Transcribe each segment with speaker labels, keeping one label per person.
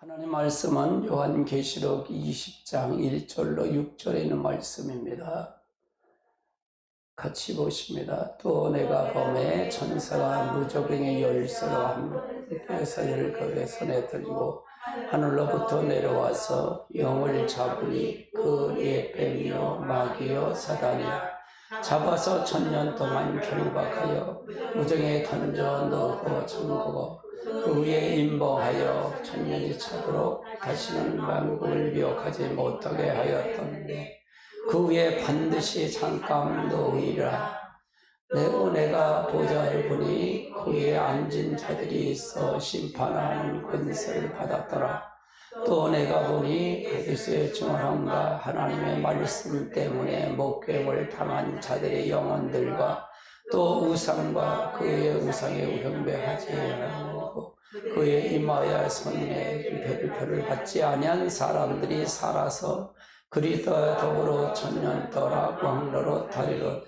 Speaker 1: 하나님 말씀은 요한계시록 20장 1절로 6절에 있는 말씀입니다. 같이 보십니다. 또 내가 범에 천사가 무저병의 열쇠로 함께서 열컵에 손에 들고 하늘로부터 내려와서 영을 잡으니 그 옛뱀이요 마귀요 사단이라 잡아서 1000년 동안 결박하여 무정에 던져 넣고 잠그고 그 위에 임봉하여 1000년이 차도록 다시는 만국을 미혹하지 못하게 하였던데 그 위에 반드시 잠깐 놓으리라. 내가 보좌를 보니 그 위에 앉은 자들이 있어 심판하는 권세를 받았더라. 또 내가 보니 하데스의 중얼함과 하나님의 말씀 때문에 목괴물 당한 자들의 영혼들과 또 우상과 그의 우상에 경배하지 않고 그의 이마야 손에 별표를 받지 아니한 사람들이 살아서 그리스도와 더불어 1000년 더라 왕노로 다리로되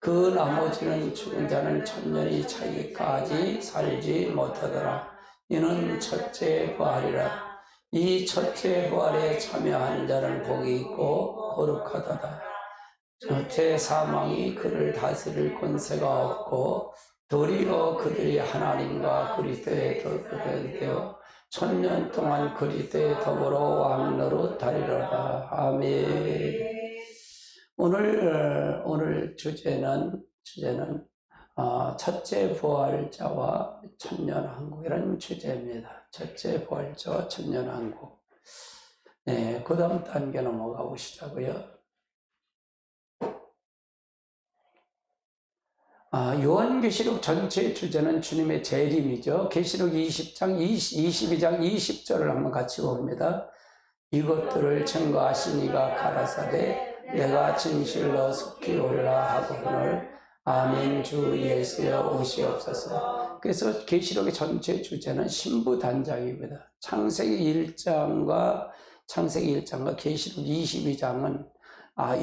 Speaker 1: 그 나머지는 죽은 자는 1000년이 차기까지 살지 못하더라. 이는 첫째 부활이라. 이 첫째 부활에 참여하는 자는 복이 있고 거룩하도다. 첫째 사망이 그를 다스릴 권세가 없고 도리어 그들이 하나님과 그리스도의 돌보게 되어 1000년 동안 그리스도의 더불어 왕노로 다리로다. 아멘. 오늘 주제는 첫째 부활자와 천년왕국이라는 주제입니다. 첫째 부활자와 천년왕국. 네, 그 다음 단계 넘어가 보시자고요. 요한계시록 전체 주제는 주님의 재림이죠. 계시록 20장, 22장 20절을 한번 같이 봅니다. 이것들을 증거하시니가 가라사대 내가 진실로 속히 오리라 하거늘 아멘 주 예수여 오시옵소서. 그래서 계시록의 전체 주제는 신부단장입니다. 창세기 1장과 계시록 22장은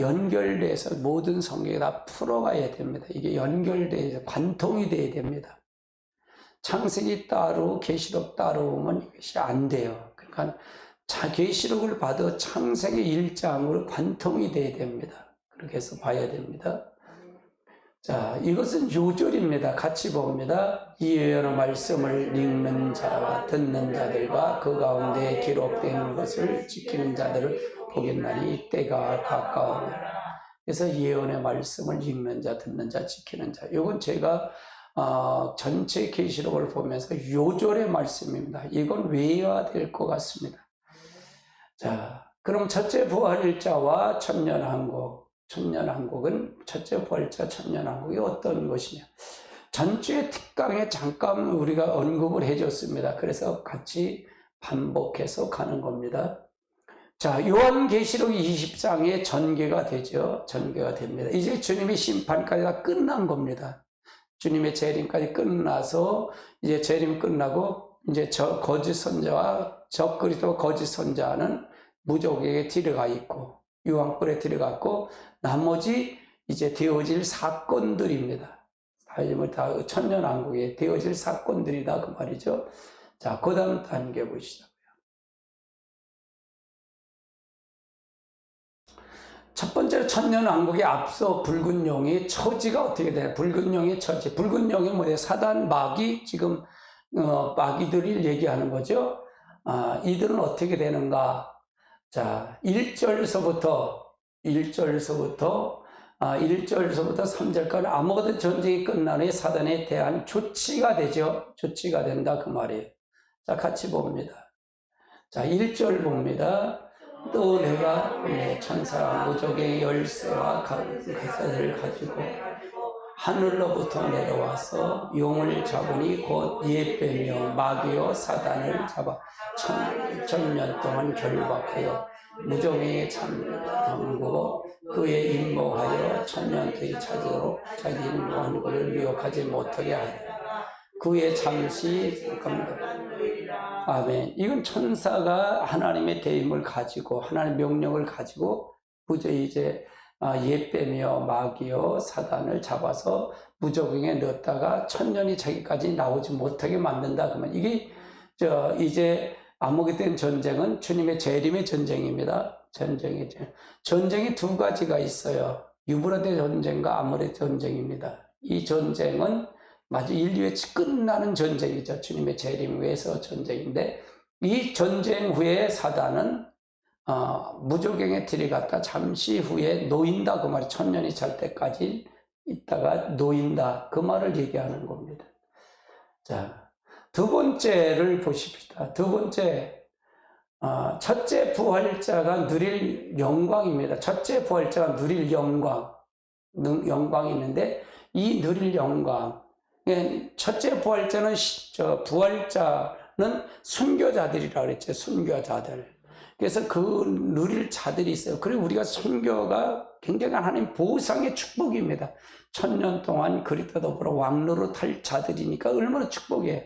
Speaker 1: 연결돼서 모든 성경에 다 풀어가야 됩니다. 이게 연결돼서 관통이 돼야 됩니다. 창세기 따로 계시록 따로 오면 이것이 안 돼요. 그러니까 계시록을 봐도 창세기 1장으로 관통이 돼야 됩니다. 그렇게 해서 봐야 됩니다. 자, 이것은 요절입니다. 같이 봅니다. 이 예언의 말씀을 읽는 자와 듣는 자들과 그 가운데 기록된 것을 지키는 자들을 보겠나니 때가 가까우니라. 그래서 예언의 말씀을 읽는 자, 듣는 자, 지키는 자. 이건 제가 전체 계시록을 보면서 요절의 말씀입니다. 이건 외워야 될 것 같습니다. 자, 그럼 첫째 부활자와 천년왕국은 첫째 부활자 천년왕국이 어떤 것이냐? 전주의 특강에 잠깐 우리가 언급을 해줬습니다. 그래서 같이 반복해서 가는 겁니다. 자, 요한계시록 20장에 전개가 되죠. 전개가 됩니다. 이제 주님의 심판까지 다 끝난 겁니다. 주님의 재림까지 끝나서 이제 재림 끝나고 이제 거짓 선자와 적그리스도 거짓 선자는 무족에게 들어가 있고 유황불에 들어갔고 나머지 이제 되어질 사건들입니다. 다 천년왕국에 되어질 사건들이다 그 말이죠. 자, 그 다음 단계 보시죠. 첫 번째로 천년왕국에 앞서 붉은 용의 처지가 어떻게 되냐? 붉은 용의 처지. 붉은 용이 뭐예요? 사단, 마귀, 지금 마귀들을 얘기하는 거죠. 이들은 어떻게 되는가? 자, 1절서부터 3절까지 아무것도 전쟁이 끝난 후에 사단에 대한 조치가 되죠. 조치가 된다 그 말이에요. 자, 같이 봅니다. 자, 1절 봅니다. 또 내가 천사 무적의 열쇠와 가사를 가지고 하늘로부터 내려와서 용을 잡으니 곧 옛뱀이요 마귀요 사단을 잡아 1000년 동안 결박하여 무정에 잠그고 그의 임봉하여 1000년까지 찾도록 자기 원고를 미혹하지 못하게 하리라. 그의 잠시 아멘. 이건 천사가 하나님의 대임을 가지고 하나님의 명령을 가지고 이제 옛뱀이요 마귀요 사단을 잡아서 무저갱에 넣었다가 1000년이 자기까지 나오지 못하게 만든다 그러면 이게 이제 아모게돈 전쟁은 주님의 재림의 전쟁입니다. 전쟁이 두 가지가 있어요. 유브라데 전쟁과 아모레 전쟁입니다. 이 전쟁은 마주 인류의 끝나는 전쟁이죠. 주님의 재림 위해서 전쟁인데, 이 전쟁 후에 사단은 무조갱에 들이갔다 잠시 후에 놓인다 그 말이, 천년이 찰 때까지 있다가 놓인다 그 말을 얘기하는 겁니다. 자, 두 번째를 보십시다. 두 번째, 첫째 부활자가 누릴 영광입니다. 첫째 부활자가 누릴 영광이 있는데, 이 누릴 영광, 첫째 부활자는 부활자는 순교자들이라고 그랬죠. 순교자들. 그래서 그 누릴 자들이 있어요. 그리고 우리가 순교가 굉장히 하나님 보상의 축복입니다. 1000년 동안 그리스도 더불어 왕로로 탈 자들이니까 얼마나 축복이에요.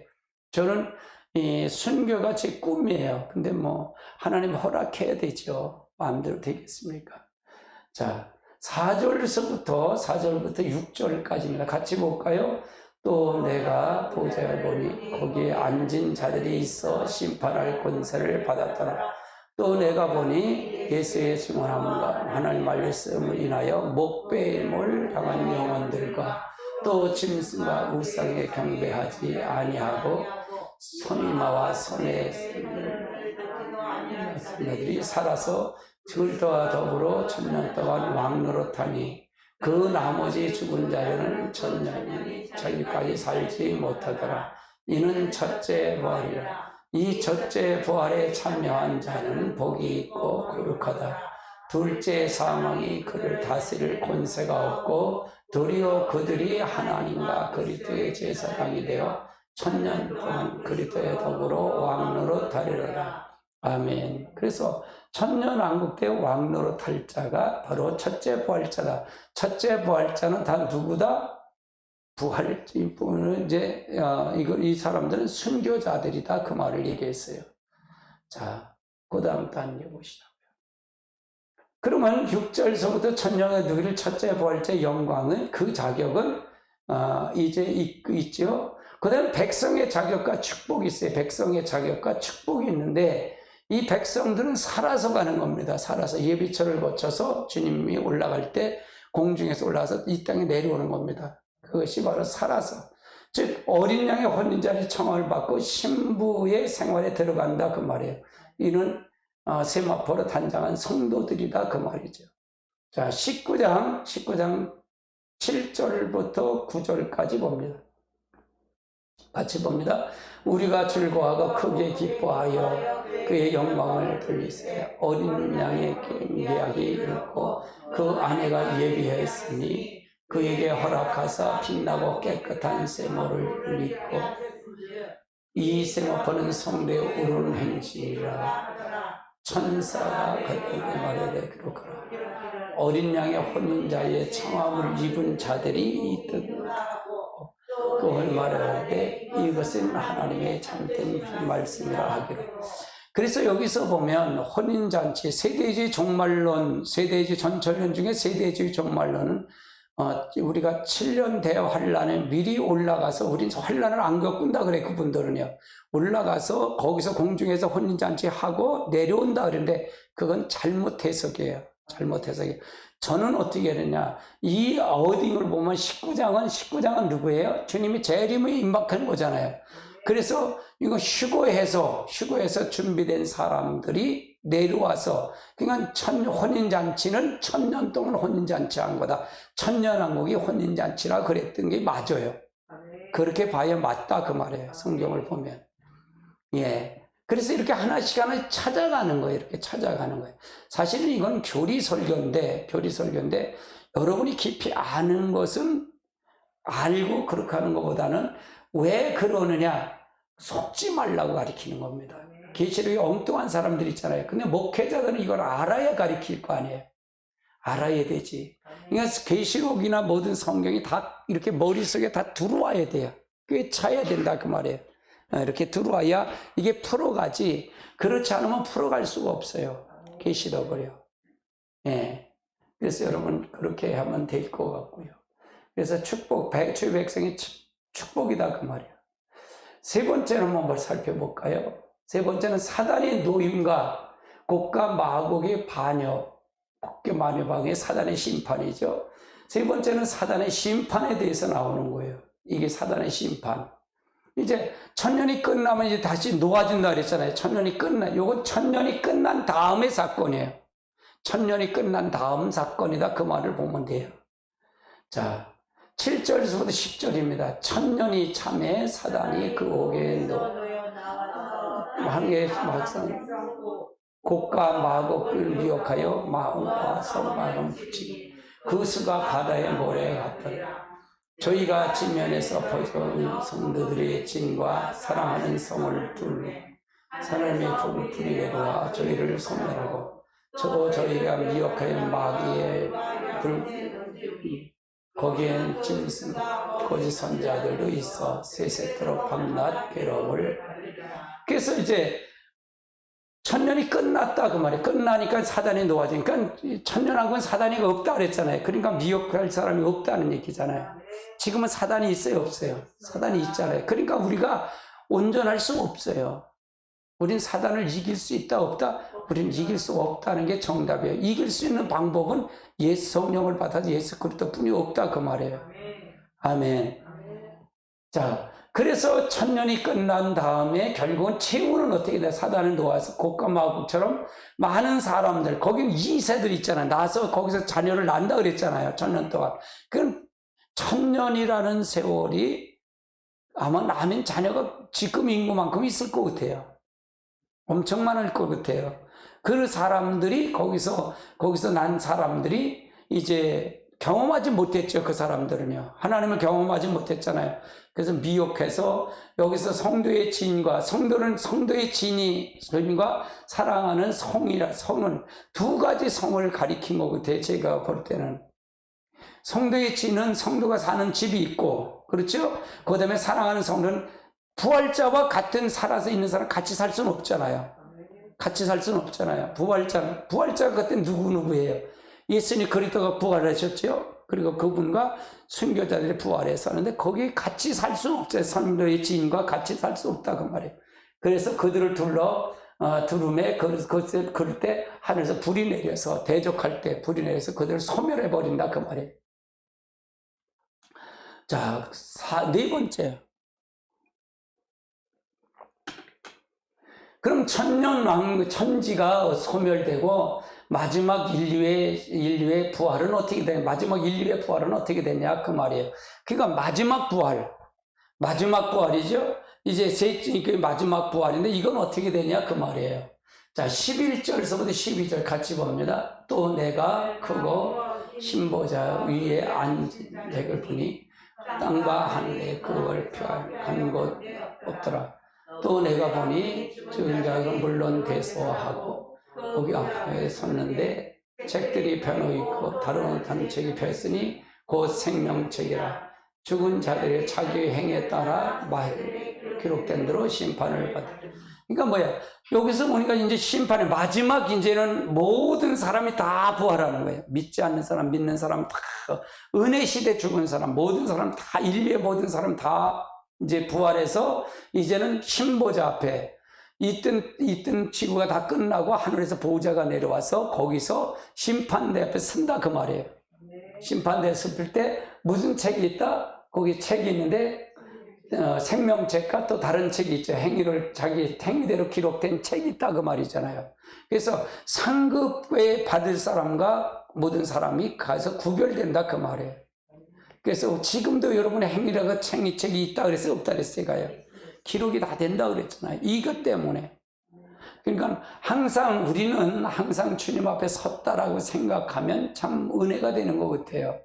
Speaker 1: 저는 이 순교가 제 꿈이에요. 근데 하나님 허락해야 되죠. 마음대로 되겠습니까? 자, 4절부터 6절까지입니다. 같이 볼까요? 또 내가 보좌에 보니 거기에 앉은 자들이 있어 심판할 권세를 받았더라. 또 내가 보니 예수의 증언함과 하나님 말씀을 인하여 목배임을 당한 영혼들과 또 짐승과 우상에 경배하지 아니하고 선이마와 선의 자들이 살아서 그리스도와 더불어 1000년 동안 왕노릇 하니 그 나머지 죽은 자들은 1000년이 저기까지 살지 못하더라. 이는 첫째 부활이라. 이 첫째 부활에 참여한 자는 복이 있고 거룩하다. 둘째 사망이 그를 다스릴 권세가 없고 도리어 그들이 하나님과 그리스도의 제사장이 되어 1000년 동안 그리스도에 더불어 왕노릇 하리로다. 아멘. 그래서 1000년 왕국 때 왕노릇 할 자가 바로 첫째 부활자다. 첫째 부활자는 다 누구다? 부활자는 이 사람들은 순교자들이다 그 말을 얘기했어요. 자, 그 다음 단계 보시자고요. 그러면 6절서부터 천년에 누릴 첫째 부활자의 영광은, 그 자격은 이제 있죠. 그 다음 백성의 자격과 축복이 있어요. 백성의 자격과 축복이 있는데, 이 백성들은 살아서 가는 겁니다. 살아서 예비처를 거쳐서 주님이 올라갈 때 공중에서 올라가서 이 땅에 내려오는 겁니다. 그것이 바로 살아서, 즉 어린 양의 혼인자리 청함을 받고 신부의 생활에 들어간다 그 말이에요. 이는 세마포로 단장한 성도들이다 그 말이죠. 자, 19장 7절부터 9절까지 봅니다. 같이 봅니다. 우리가 즐거워하고 크게 기뻐하여 그의 영광을 돌리세요. 어린 양의 계약이 있고 그 아내가 예비했으니 그에게 허락하사 빛나고 깨끗한 세모를 입고, 이 세모포는 성례 우는 행실이라. 천사가 그에게 말하되 기록하라. 어린 양의 혼인자의 청함을 입은 자들이 있더라고. 그걸 말할 때 이것은 하나님의 참된 말씀이라 하기로. 그래서 여기서 보면 혼인잔치, 세대주의 종말론, 세대주의 전철론 중에 세대주의 종말론은 우리가 7년 대환란에 미리 올라가서, 우린 환란을 안 겪는다 그래. 그분들은요 올라가서 거기서 공중에서 혼인잔치 하고 내려온다 그러는데 그건 잘못 해석이에요. 잘못 해석이에요. 저는 어떻게 했느냐, 이 어딩을 보면 19장은 누구예요? 주님이 재림에 임박하는 거잖아요. 그래서 이거 휴거해서 준비된 사람들이 내려와서, 그러니까 혼인잔치는 1000년 동안 혼인잔치 한 거다. 천년왕국이 혼인잔치라 그랬던 게 맞아요. 그렇게 봐야 맞다 그 말이에요. 성경을 보면. 예. 그래서 이렇게 하나씩 찾아가는 거예요. 이렇게 찾아가는 거예요. 사실은 이건 교리설교인데 여러분이 깊이 아는 것은 알고 그렇게 하는 것보다는 왜 그러느냐, 속지 말라고 가르치는 겁니다. 계시록에 엉뚱한 사람들 있잖아요. 근데 목회자들은 이걸 알아야 가르칠 거 아니에요. 알아야 되지. 그러니까 계시록이나 모든 성경이 다 이렇게 머릿속에 다 들어와야 돼요. 꽤 차야 된다 그 말이에요. 이렇게 들어와야 이게 풀어가지, 그렇지 않으면 풀어갈 수가 없어요. 계시록을요. 예. 그래서 여러분 그렇게 하면 될 것 같고요. 그래서 주의 백성이 축복이다 그 말이에요. 세 번째는 한번 살펴볼까요? 세 번째는 사단의 노임과 곡과 마곡의 반역, 곡과 마녀방의 사단의 심판이죠. 세 번째는 사단의 심판에 대해서 나오는 거예요. 이게 사단의 심판. 이제 천년이 끝나면 이제 다시 놓아진다 그랬잖아요. 요건 천년이 끝난 다음의 사건이에요. 천년이 끝난 다음 사건이다. 그 말을 보면 돼요. 자, 7절에서부터 10절입니다. 천년이 참에 사단이 그 옥에 한개 막상 곡과 마곡을 미혹하여 마음과 성마음 붙이고 그 수가 바다의 모래 같더라. 저희가 지면에서 퍼져온 성도들의 진과 사랑하는 성을 둘러 하나님의 복을 부리게로와 저희를 소멸하고 저희가 미혹하여 마귀의 거기엔 짐승 거짓 선자들도 있어 세세토록 밤낮 괴로움을. 그래서 이제 천년이 끝났다 그 말이에요. 끝나니까 사단이 놓아지니까 천년하고는 사단이 없다 그랬잖아요. 그러니까 미혹할 사람이 없다는 얘기잖아요. 지금은 사단이 있어요, 없어요? 사단이 있잖아요. 그러니까 우리가 온전할 수 없어요. 우린 사단을 이길 수 있다 없다? 우리는 이길 수 없다는 게 정답이에요. 이길 수 있는 방법은 예수 성령을 받아서 예수 그리스도뿐이 없다 그 말이에요. 아멘. 자, 그래서 천년이 끝난 다음에 결국은 최후는 어떻게 돼? 사단을 놓아서 곡과 마곡처럼 많은 사람들, 거긴 2세들 있잖아요. 나서 거기서 자녀를 낳는다 그랬잖아요. 천년 동안. 그럼 천년이라는 세월이 아마 나면 자녀가 지금 인구만큼 있을 것 같아요. 엄청 많을 것 같아요. 그 사람들이 거기서 난 사람들이 이제 경험하지 못했죠. 그 사람들은요. 하나님을 경험하지 못했잖아요. 그래서 미혹해서 여기서 성도의 진과 성도의 진과 사랑하는 성은 두 가지 성을 가리킨 것 같아요. 제가 볼 때는. 성도의 진은 성도가 사는 집이 있고, 그렇죠? 그 다음에 사랑하는 성은 부활자와 같은 살아서 있는 사람 같이 살 수는 없잖아요. 같이 살 수는 없잖아요. 부활자가 그때 누구예요? 예수님 그리스도가 부활하셨죠? 그리고 그분과 순교자들이 부활해서 하는데 거기에 같이 살 수는 없어요. 성도의 지인과 같이 살 수 없다 그 말이에요. 그래서 그들을 두름에 그럴 때 하늘에서 불이 내려서 대적할 때 불이 내려서 그들을 소멸해 버린다 그 말이에요. 자, 네 번째. 그럼 천지가 소멸되고 마지막 인류의 부활은 어떻게 되냐? 마지막 인류의 부활은 어떻게 되냐? 그 말이에요. 그러니까 마지막 부활이죠? 이제 마지막 부활인데 이건 어떻게 되냐? 그 말이에요. 자, 11절에서부터 12절 같이 봅니다. 또 내가 크고 신보자 위에 앉은 백을 보니 땅과 하늘에 그걸 표한 곳 없더라. 또 내가 보니 죽은 자가 물론 대소하고 거기 앞에 섰는데 책들이 펴놓고 다른 책이 펴있으니 곧 생명책이라. 죽은 자들의 자기 행에 따라 기록된 대로 심판을 받으리라. 그러니까 뭐야? 여기서 보니까 이제 심판의 마지막 이제는 모든 사람이 다 부활하는 거예요. 믿지 않는 사람, 믿는 사람 다, 은혜 시대 죽은 사람, 모든 사람 다, 인류의 모든 사람 다 이제 부활해서 이제는 신보자 앞에 있던 지구가 다 끝나고 하늘에서 보호자가 내려와서 거기서 심판대 앞에 쓴다 그 말이에요. 심판대에 섰을 때 무슨 책이 있다? 거기 책이 있는데 생명책과 또 다른 책이 있죠. 자기 행위대로 기록된 책이 있다 그 말이잖아요. 그래서 상급에 받을 사람과 모든 사람이 가서 구별된다 그 말이에요. 그래서 지금도 여러분의 행위라고 책이 있다 그랬어요? 없다 그랬어요? 제가요. 기록이 다 된다 그랬잖아요. 이것 때문에. 그러니까 우리는 항상 주님 앞에 섰다라고 생각하면 참 은혜가 되는 것 같아요.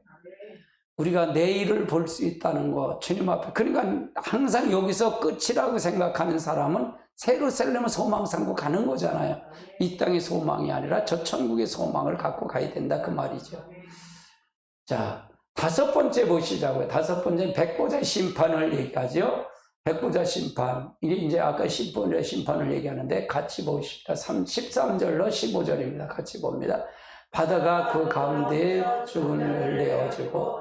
Speaker 1: 우리가 내일을 볼 수 있다는 거, 주님 앞에. 그러니까 항상 여기서 끝이라고 생각하는 사람은 새로 살려면 소망 삼고 가는 거잖아요. 이 땅의 소망이 아니라 저 천국의 소망을 갖고 가야 된다 그 말이죠. 자, 다섯 번째 보시자고요. 다섯 번째는 백보자 심판을 얘기하죠. 백보자 심판. 이게 이제 아까 10번의 심판을 얘기하는데 같이 보십시다. 13절로 15절입니다. 같이 봅니다. 바다가 그 가운데에 죽은 자를 내어주고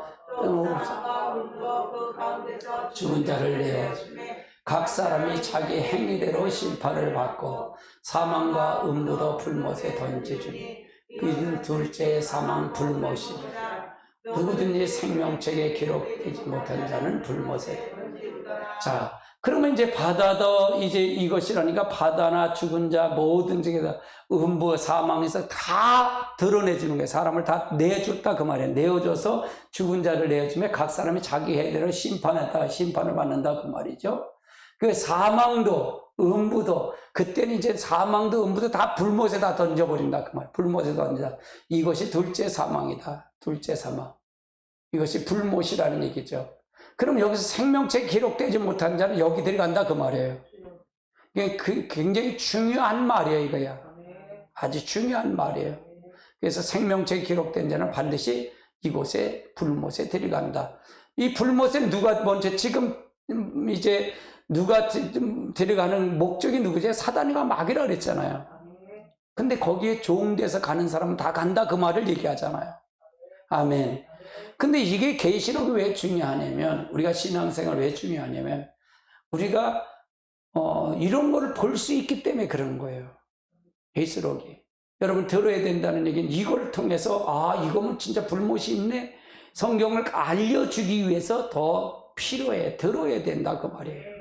Speaker 1: 죽은 자를 내어주고 각 사람이 자기 행위대로 심판을 받고 사망과 음부도 불못에 던져주니 이는 둘째 사망 불못이라. 누구든지 생명책에 기록되지 못한 자는 불못에. 자, 그러면 이제 바다도 이제 이것이라니까 바다나 죽은 자 모든 중에서 음부 사망에서 다 드러내주는 거예요. 사람을 다 내줬다 그 말이에요. 내어줘서 죽은 자를 내어주면 각 사람이 자기 해대로 심판을 받는다 그 말이죠. 그 사망도 음부도 그때는 이제 사망도 음부도 다 불못에 다 던져버린다 그 말. 불못에 던진다. 이것이 둘째 사망이다. 둘째 사망. 이것이 불못이라는 얘기죠. 그럼 여기서 생명체 기록되지 못한 자는 여기 들어간다 그 말이에요. 이게 굉장히 중요한 말이에요, 이거야. 아주 중요한 말이에요. 그래서 생명체 기록된 자는 반드시 이곳에 불못에 들어간다. 이 불못에 누가 먼저 지금 이제 누가 들어가는 목적이 누구지? 사단이가 마귀라 그랬잖아요. 근데 거기에 종돼서 가는 사람은 다 간다 그 말을 얘기하잖아요. 아멘. 근데 이게 계시록이 왜 중요하냐면, 우리가 신앙생활 왜 중요하냐면, 우리가 이런 거를 볼 수 있기 때문에 그런 거예요. 계시록이. 여러분 들어야 된다는 얘기는 이걸 통해서 이거는 진짜 불못이 있네. 성경을 알려주기 위해서 더 필요해. 들어야 된다 그 말이에요.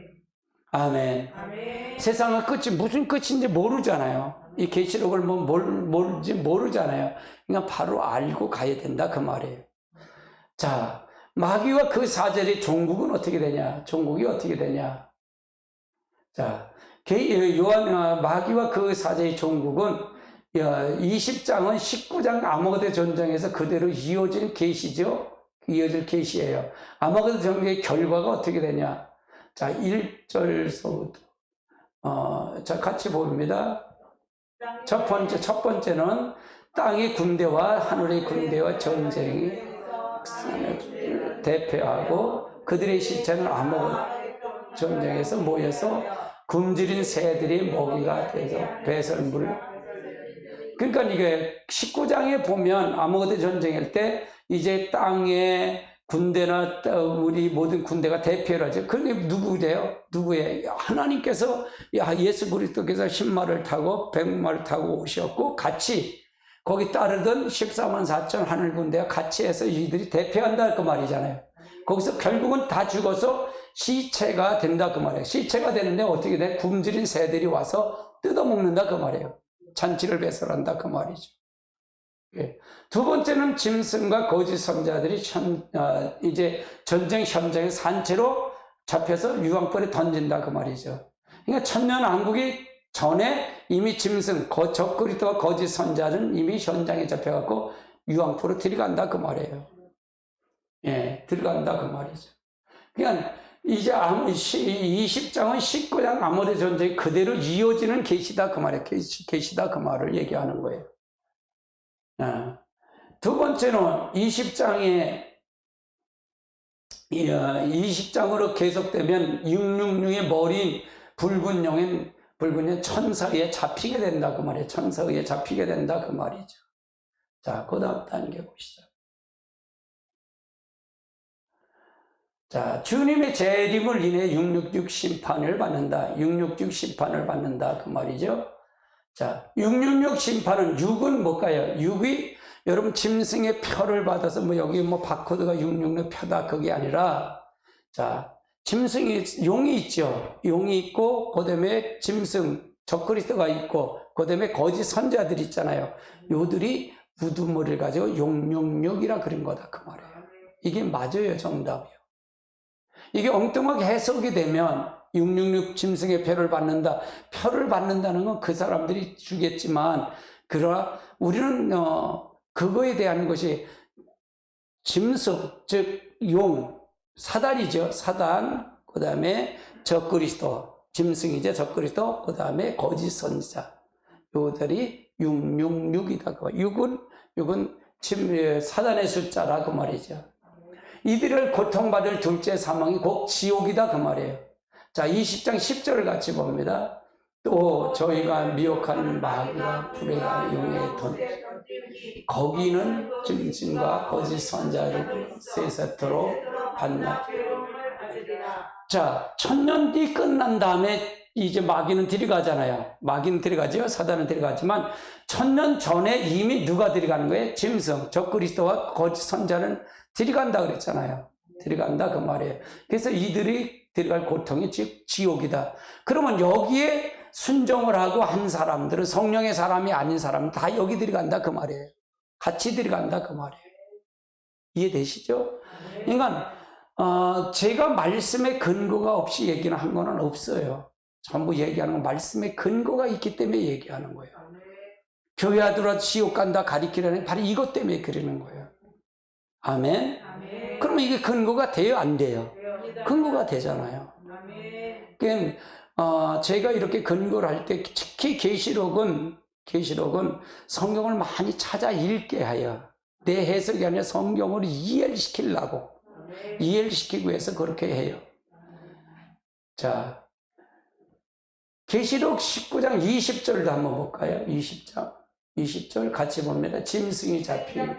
Speaker 1: 아멘. 아멘. 세상은 끝이 무슨 끝인지 모르잖아요. 이 계시록을 뭘지 모르잖아요. 그러니까 바로 알고 가야 된다 그 말이에요. 자, 마귀와 그 사절의 종국은 어떻게 되냐? 종국이 어떻게 되냐? 자, 마귀와 그 사절의 종국은 20장은 19장 아모그도 전쟁에서 그대로 이어진 계시죠? 이어질 계시예요. 아모그도 전쟁의 결과가 어떻게 되냐? 자, 1절서부터 자, 같이 봅니다. 첫 번째는 땅의 군대와 하늘의 군대와 전쟁이 대표하고 그들의 시체는 아모그 전쟁에서 모여서 굶주린 새들이 먹이가 돼서 배설물. 그러니까 이게 19장에 보면 아모그 전쟁일 때 이제 땅의 군대나 우리 모든 군대가 대표를 하죠. 그게 누구예요? 하나님께서 예수 그리스도께서 신말을 타고 백마를 타고 오셨고 같이 거기 따르던 14만 4천 하늘 군대와 같이 해서 이들이 대표한다 그 말이잖아요. 거기서 결국은 다 죽어서 시체가 된다 그 말이에요. 시체가 되는데 어떻게 돼? 굶주린 새들이 와서 뜯어먹는다 그 말이에요. 잔치를 배설한다 그 말이죠. 예. 두 번째는 짐승과 거짓 선자들이 이제 전쟁 현장에 산채로 잡혀서 유황불에 던진다 그 말이죠. 그러니까 천년왕국이 전에 이미 짐승, 적그리스도와 거짓 선자는 이미 현장에 잡혀갖고 유황불로 들어간다 그 말이에요. 예, 들어간다 그 말이죠. 그러니까 이제 20장은 19장 아모드 전쟁이 그대로 이어지는 계시다 그 말이에요. 계시다 그 말을 얘기하는 거예요. 두 번째는 20장으로 계속되면 666의 머리인 붉은 용 천사에 잡히게 된다 그 말이에요. 천사에 잡히게 된다 그 말이죠. 자, 그 다음 단계 보시죠. 자, 주님의 재림을 인해 666 심판을 받는다. 666 심판을 받는다 그 말이죠. 자, 666 심판은 6은 뭘까요? 6이 여러분 짐승의 표를 받아서 여기 바코드가 666 표다 그게 아니라, 자, 용이 있죠. 용이 있고 그다음에 짐승 적그리스도가 있고 그다음에 거짓 선자들이 있잖아요. 요들이 우두머리를 가지고 666이라 그런 거다 그 말이에요. 이게 맞아요, 정답이요. 이게 엉뚱하게 해석이 되면 666 짐승의 표를 받는다. 표를 받는다는 건 그 사람들이 주겠지만, 그러나 우리는 그거에 대한 것이 짐승, 즉 용, 사단이죠. 사단, 그 다음에 적그리스도, 짐승이죠. 적그리스도, 그 다음에 거짓 선지자. 요들이 666이다. 6은 사단의 숫자라 그 말이죠. 이들을 고통받을 둘째 사망이 곧 지옥이다 그 말이에요. 자, 20장 10절을 같이 봅니다. 또 저희가 미혹한 마귀가 불의 용에 거기는 짐승과 거짓 선자를 세세토록 반납. 자, 천년뒤 끝난 다음에 이제 마귀는 들어가잖아요. 마귀는 들어가죠. 사단은 들어가지만 천년 전에 이미 누가 들어가는 거예요? 짐승, 적그리스도와 거짓 선자는 들어간다 그랬잖아요. 들어간다 그 말이에요. 그래서 이들이 들어갈 고통이 즉 지옥이다. 그러면 여기에 순종을 하고 한 사람들은 성령의 사람이 아닌 사람은 다 여기 들어간다 그 말이에요. 같이 들어간다 그 말이에요. 이해되시죠? 그러니까 제가 말씀에 근거가 없이 얘기는 한 거는 없어요. 전부 얘기하는 건 말씀에 근거가 있기 때문에 얘기하는 거예요. 교회 아들아 지옥 간다 가리키려는 바로 이것 때문에 그러는 거예요. 아멘? 그러면 이게 근거가 돼요? 안 돼요? 근거가 되잖아요. 그러니까 제가 이렇게 근거를 할 때 특히 계시록은 성경을 많이 찾아 읽게 하여 내 해석이 아니라 성경을 이해를 시키려고 이해를 시키기 위해서 그렇게 해요. 자, 계시록 19장 20절도 한번 볼까요? 20절 같이 봅니다. 짐승이 잡힌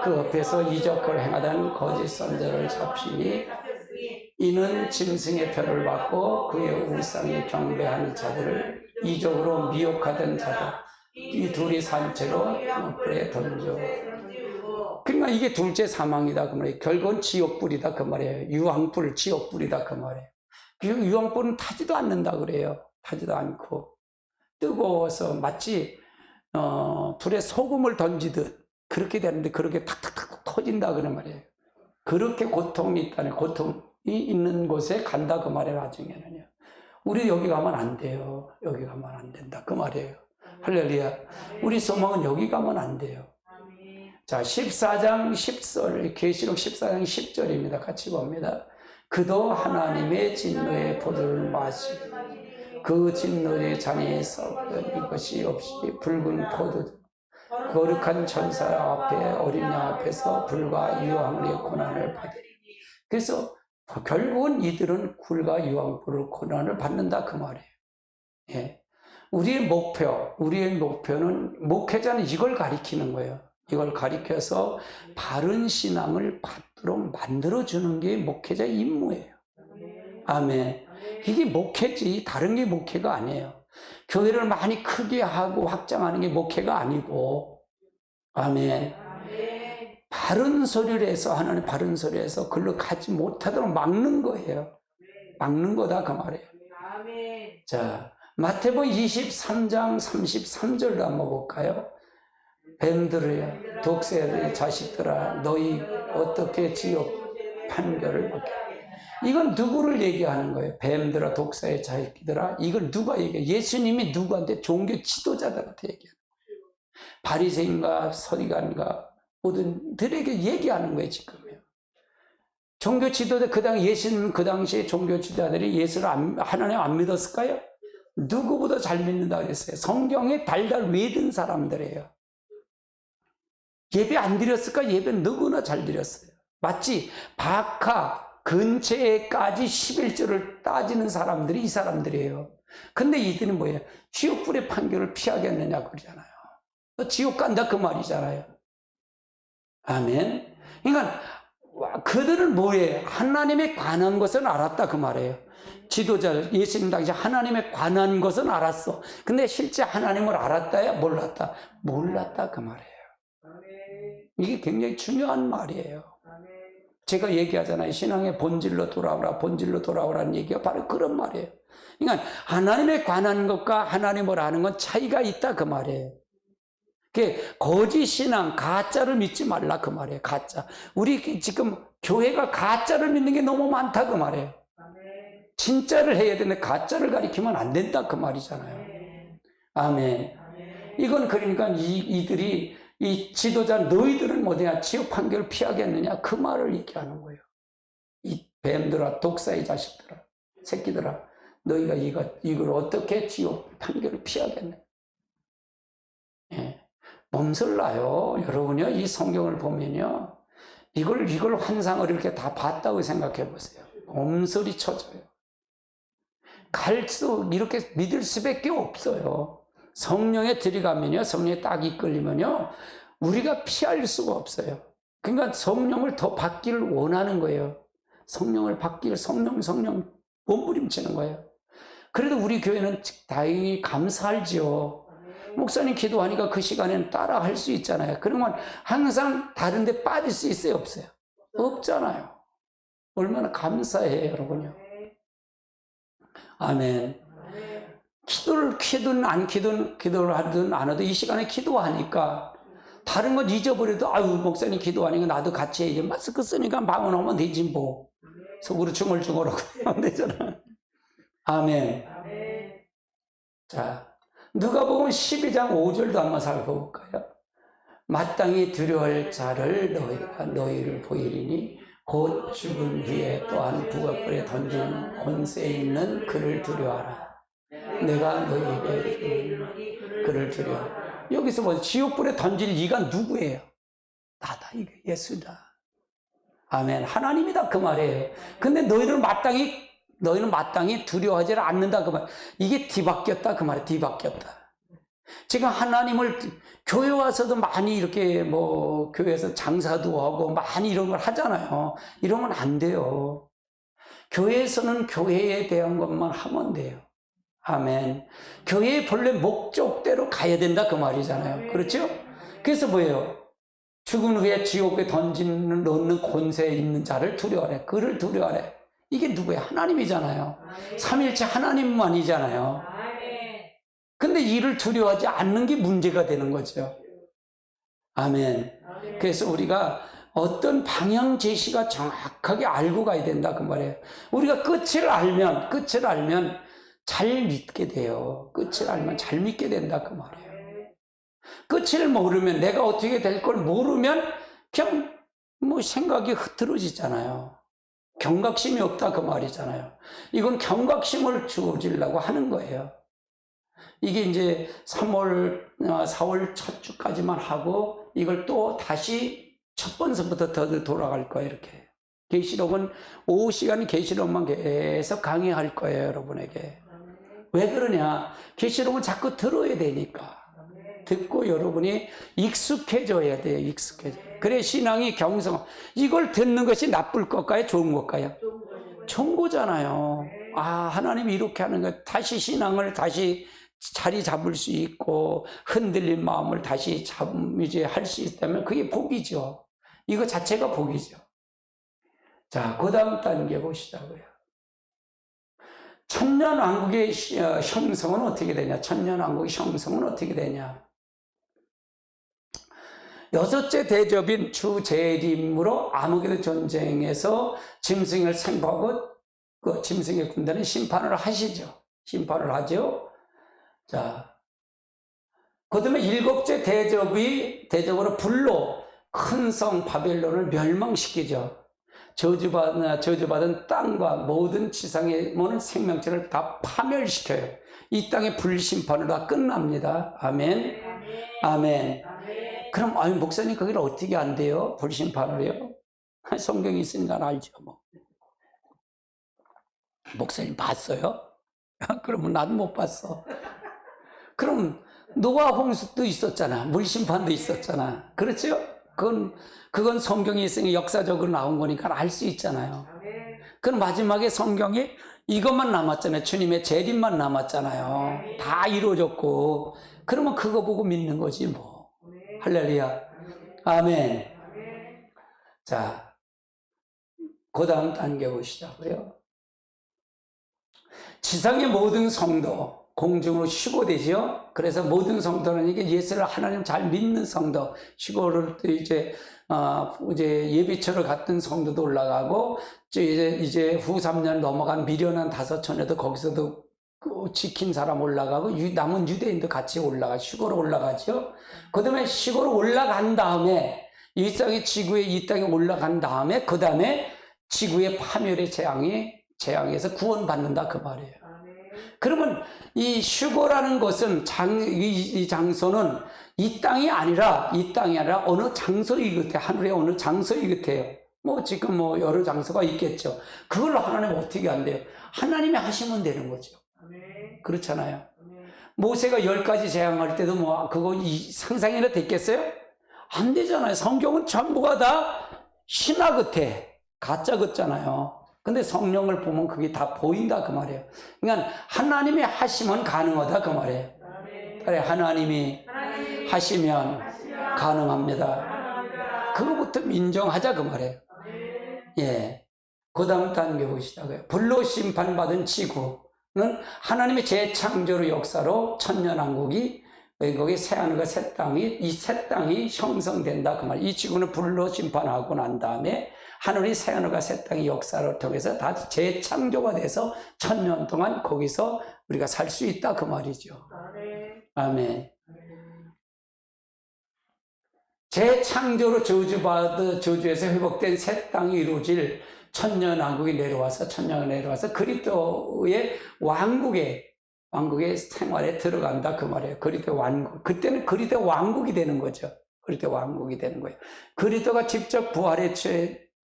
Speaker 1: 그 앞에서 이적을 행하던 거짓 선자를 잡히니 이는 짐승의 표를 받고 그의 우상에 경배하는 자들을 이적으로 미혹하던 자다. 이 둘이 산채로 불에 던져. 그러니까 이게 둘째 사망이다 그 말이에요. 결국은 지옥불이다 그 말이에요. 유황불, 지옥불이다 그 말이에요. 그 유황불은 타지도 않는다 그래요. 타지도 않고 뜨거워서 마치 불에 소금을 던지듯 그렇게 되는데 그렇게 탁탁탁 터진다 그런 말이에요. 그렇게 고통이 있다는 고통이 있는 곳에 간다 그 말이에요. 나중에는요. 우리 여기 가면 안 돼요. 여기 가면 안 된다 그 말이에요. 할렐루야. 우리 소망은 여기 가면 안 돼요. 자, 14장 10절, 계시록 14장 10절입니다. 같이 봅니다. 그도 하나님의 진노의 포도를 마시고 그 진노의 잔에 썩은 이것이 없이 붉은 포도 거룩한 천사 앞에 어린 양 앞에서 불과 유황의 고난을 받으리. 그래서 결국은 이들은 굴과 유황불을 고난을 받는다 그 말이에요. 예. 우리의 목표는 목회자는 이걸 가리키는 거예요. 이걸 가리켜서 바른 신앙을 받도록 만들어주는 게 목회자의 임무예요. 아멘. 이게 목회지 다른 게 목회가 아니에요. 교회를 많이 크게 하고 확장하는 게 목회가 아니고, 아멘. 바른 소리를 해서 하나님 바른 소리를 해서 글로 가지 못하도록 막는 거예요. 막는 거다 그 말이에요. 자, 마태복음 23장 33절도 한번 볼까요? 뱀들이여 독새의 자식들아 너희 어떻게 지옥 판결을 받게. 이건 누구를 얘기하는 거예요? 뱀들아 독새의 자식들아. 이걸 누가 얘기해요? 예수님이 누구한테? 종교 지도자들한테 얘기해요. 바리새인과 서기관과 모든 들에게 얘기하는 거예요 지금요. 종교 지도자 예수님 그 당시에 종교 지도자들이 예수를 하나님 안 믿었을까요? 누구보다 잘 믿는다 그랬어요. 성경에 달달 외든 사람들이에요. 예배 안 드렸을까? 예배는 누구나 잘 드렸어요. 마치 박하 근처에까지 11조를 따지는 사람들이 이 사람들이에요. 근데 이들은 뭐예요? 지옥불의 판결을 피하겠느냐 그러잖아요. 지옥 간다 그 말이잖아요. 아멘. 그러니까 그들은 뭐예요? 하나님에 관한 것은 알았다 그 말이에요. 지도자 예수님 당시 하나님에 관한 것은 알았어. 근데 실제 하나님을 알았다야 몰랐다? 몰랐다 그 말이에요. 이게 굉장히 중요한 말이에요. 제가 얘기하잖아요. 신앙의 본질로 돌아오라는 얘기가 바로 그런 말이에요. 그러니까 하나님에 관한 것과 하나님을 아는 건 차이가 있다 그 말이에요. 거짓 신앙, 가짜를 믿지 말라 그 말이에요. 가짜. 우리 지금 교회가 가짜를 믿는 게 너무 많다 그 말이에요. 진짜를 해야 되는데 가짜를 가리키면 안 된다 그 말이잖아요. 아멘. 이건 그러니까 이들이 이 지도자 너희들은 뭐냐 지옥 판결을 피하겠느냐 그 말을 얘기하는 거예요. 이 뱀들아 독사의 자식들아 새끼들아 너희가 이걸 어떻게 지옥 판결을 피하겠느냐. 예. 몸살나요. 여러분요 이 성경을 보면요 이걸 환상을 이렇게 다 봤다고 생각해 보세요. 몸살이 쳐져요. 갈수록 이렇게 믿을 수밖에 없어요. 성령에 들어가면요, 성령에 딱 이끌리면요, 우리가 피할 수가 없어요. 그러니까 성령을 더 받기를 원하는 거예요. 성령을 받기를 성령 몸부림치는 거예요. 그래도 우리 교회는 다행히 감사할지요. 목사님 기도하니까 그 시간에는 따라 할 수 있잖아요. 그러면 항상 다른 데 빠질 수 있어요, 없어요? 없잖아요. 얼마나 감사해요, 여러분요. 아멘. 기도를 기도를 하든 안 하든 이 시간에 기도하니까 다른 건 잊어버려도 아유 목사님 기도하니까 나도 같이 해야지. 마스크 쓰니까 방언하면 되지 뭐. 속으로 중얼중얼하고 하면 되잖아. 아멘. 자, 누가복음 12장 5절도 한번 살펴볼까요? 마땅히 두려워할 자를 너희가 너희를 보이리니 곧 죽은 후에 또한 부엌불에 던진 권세 있는 그를 두려워하라. 내가 너희에게 그를 두려워하라. 여기서 뭐 지옥불에 던질 이가 누구예요? 나다, 이게 예수다. 아멘. 하나님이다 그 말이에요. 근데 너희는 마땅히 두려워하지 않는다 그 말. 이게 뒤바뀌었다 그 말이에요. 뒤바뀌었다. 지금 하나님을 교회 와서도 많이 이렇게 뭐 교회에서 장사도 하고 많이 이런 걸 하잖아요. 이러면 안 돼요. 교회에서는 교회에 대한 것만 하면 돼요. 아멘. 교회의 본래 목적대로 가야 된다 그 말이잖아요. 그렇죠? 그래서 뭐예요? 죽은 후에 지옥에 넣는 권세 있는 자를 두려워하래. 그를 두려워하래. 이게 누구예요? 하나님이잖아요. 삼일체 하나님만이잖아요. 근데 이를 두려워하지 않는 게 문제가 되는 거죠. 아멘. 그래서 우리가 어떤 방향 제시가 정확하게 알고 가야 된다 그 말이에요. 우리가 끝을 알면 잘 믿게 돼요. 끝을 알면 잘 믿게 된다 그 말이에요. 끝을 모르면, 내가 어떻게 될 걸 모르면 그냥 뭐 생각이 흐트러지잖아요. 경각심이 없다 그 말이잖아요. 이건 경각심을 주어지려고 하는 거예요. 이게 이제 4월 첫 주까지만 하고 이걸 또 다시 첫 번서부터 더 돌아갈 거예요. 이렇게 계시록은 오후 시간 계시록만 계속 강의할 거예요, 여러분에게. 왜 그러냐? 계시록은 자꾸 들어야 되니까. 듣고 여러분이 익숙해져야 돼요. 익숙해져. 그래 신앙이 경성. 이걸 듣는 것이 나쁠 것까요? 좋은 것까요? 좋은 거잖아요. 아, 하나님이 이렇게 하는 거. 다시 신앙을 다시 자리 잡을 수 있고 흔들린 마음을 다시 이제 할 수 있다면 그게 복이죠. 이거 자체가 복이죠. 자, 그 다음 단계 보시자고요. 천년왕국의 형성은 어떻게 되냐? 천년왕국의 형성은 어떻게 되냐? 여섯째 대접인 주재림으로 아무개도 전쟁에서 짐승을 생포하고 그 짐승의 군대는 심판을 하시죠. 심판을 하죠. 자, 그 다음에 일곱째 대접으로 불로 큰 성 바벨론을 멸망시키죠. 저주받은 땅과 모든 지상의 모든 생명체를 다 파멸시켜요. 이 땅의 불심판으로 다 끝납니다. 아멘. 아멘. 그럼 아니 목사님 거기를 어떻게 안 돼요? 불심판으로요? 성경이 있으니까 알죠 뭐. 목사님 봤어요? 그러면 나도 못 봤어. 그럼 노아 홍수도 있었잖아. 물심판도 있었잖아. 그렇죠? 그건 성경이 있으니 역사적으로 나온 거니까 알 수 있잖아요. 그럼 마지막에 성경이 이것만 남았잖아요. 주님의 재림만 남았잖아요. 다 이루어졌고. 그러면 그거 보고 믿는 거지 뭐. 할렐루야. 아멘. 자, 그 다음 단계 보시자고요. 지상의 모든 성도 공중으로 휴거되죠. 그래서 모든 성도는 이게 예수를 하나님 잘 믿는 성도, 휴거를 이제 예비처를 갔던 성도도 올라가고, 이제 후 3년 넘어간 미련한 5천에도 거기서도 지킨 사람 올라가고, 남은 유대인도 같이 휴거로 올라가죠. 그 다음에 휴거로 올라간 다음에, 이 땅에 올라간 다음에, 그 다음에 지구의 파멸의 재앙에서 구원받는다 그 말이에요. 그러면 이 휴거라는 것은 이 장소는 이 땅이 아니라 어느 장소이 같아. 하늘의 어느 장소이 같아요. 뭐 지금 뭐 여러 장소가 있겠죠. 그걸로 하나님 어떻게 한대요? 하나님이 하시면 되는 거죠. 그렇잖아요. 모세가 10가지 재앙할 때도 뭐 그거 상상이나 됐겠어요? 안 되잖아요. 성경은 전부가 다 신화 같아. 가짜 같잖아요. 근데 성령을 보면 그게 다 보인다 그 말이에요. 그러니까 하나님이 하시면 가능하다 그 말이에요. 그래, 하나님이 하시면 가능합니다. 그거부터 인정하자 그 말이에요. 예. 그 다음 단계 보시다고요. 불로 심판받은 지구는 하나님의 재창조의 역사로 천년왕국이 거기 새하늘과 새 땅이 이 새 땅이 형성된다 그 말. 이 지구는 불로 심판하고 난 다음에 하늘이 새하늘과 새 땅의 역사를 통해서 다 재창조가 돼서 천년 동안 거기서 우리가 살 수 있다 그 말이죠. 아멘. 재창조로 저주에서 회복된 새 땅이 이루어질 천년왕국이 내려와서 그리스도의 왕국의 생활에 들어간다 그 말이에요. 그리스도 왕국. 그때는 그리스도 왕국이 되는 거죠. 그리스도 왕국이 되는 거예요. 그리스도가 직접 부활에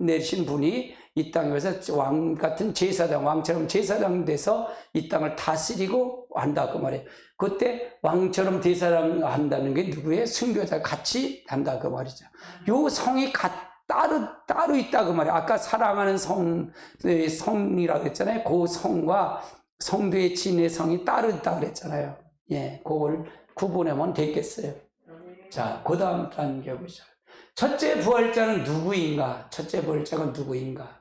Speaker 1: 내신 분이 이 땅에서 왕 같은 제사장, 왕처럼 제사장 돼서 이 땅을 다스리고 한다 그 말이에요. 그때 왕처럼 제사장 한다는 게 누구예요? 순교자 같이 한다 그 말이죠. 요 성이 따로 있다 그 말이에요. 아까 사랑하는 성이라고 했잖아요. 그 성과 성도의 진의 성이 따로 있다 그랬잖아요. 예, 그걸 구분하면 되겠어요. 자, 그 다음 단계 보시죠. 첫째 부활자는 누구인가? 첫째 부활자가 누구인가?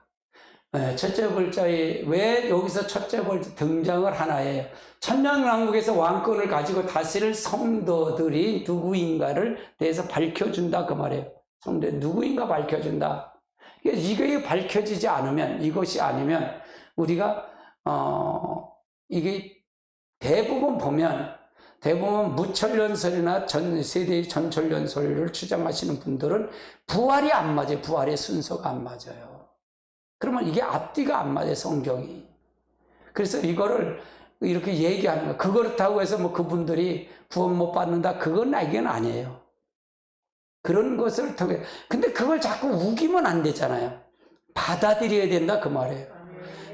Speaker 1: 네, 첫째 부활자에 왜 여기서 첫째 부활자 등장을 하나예요? 천년왕국에서 왕권을 가지고 다스릴 성도들이 누구인가를 대해서 밝혀준다 그 말이에요. 성도 누구인가 밝혀준다. 이게 밝혀지지 않으면 이것이 아니면 우리가 이게 대부분 무천년설이나 세대의 전천년설을 주장하시는 분들은 부활이 안 맞아요. 부활의 순서가 안 맞아요. 그러면 이게 앞뒤가 안 맞아요, 성경이. 그래서 이거를 이렇게 얘기하는 거예요. 그렇다고 해서 뭐 그분들이 구원 못 받는다. 이건 아니에요. 그런 것을 통해. 근데 그걸 자꾸 우기면 안 되잖아요. 받아들여야 된다 그 말이에요.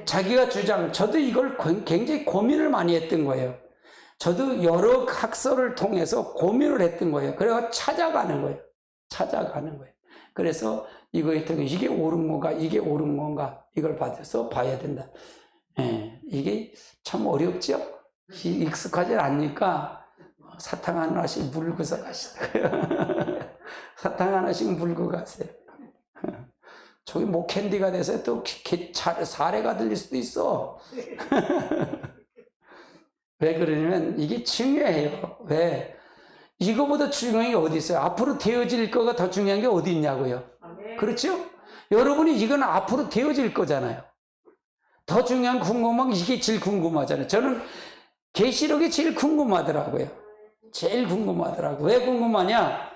Speaker 1: 자기가 저도 이걸 굉장히 고민을 많이 했던 거예요. 저도 여러 학설을 통해서 고민을 했던 거예요. 그래서 찾아가는 거예요. 그래서 이거에 통해 이게 옳은 건가 이걸 받아서 봐야 된다. 예, 이게 참 어렵죠. 익숙하지 않으니까 사탕 하나씩 물고서 가시더라고요. 사탕 하나씩 물고 가세요. 저기 목캔디가 돼서 또 사례가 들릴 수도 있어. 왜 그러냐면 이게 중요해요. 왜? 이거보다 중요한 게 어디 있어요? 앞으로 되어질 거가 더 중요한 게 어디 있냐고요. 그렇죠? 여러분이 이건 앞으로 되어질 거잖아요. 더 중요한 궁금한 이게 제일 궁금하잖아요. 저는 계시록이 제일 궁금하더라고요. 왜 궁금하냐?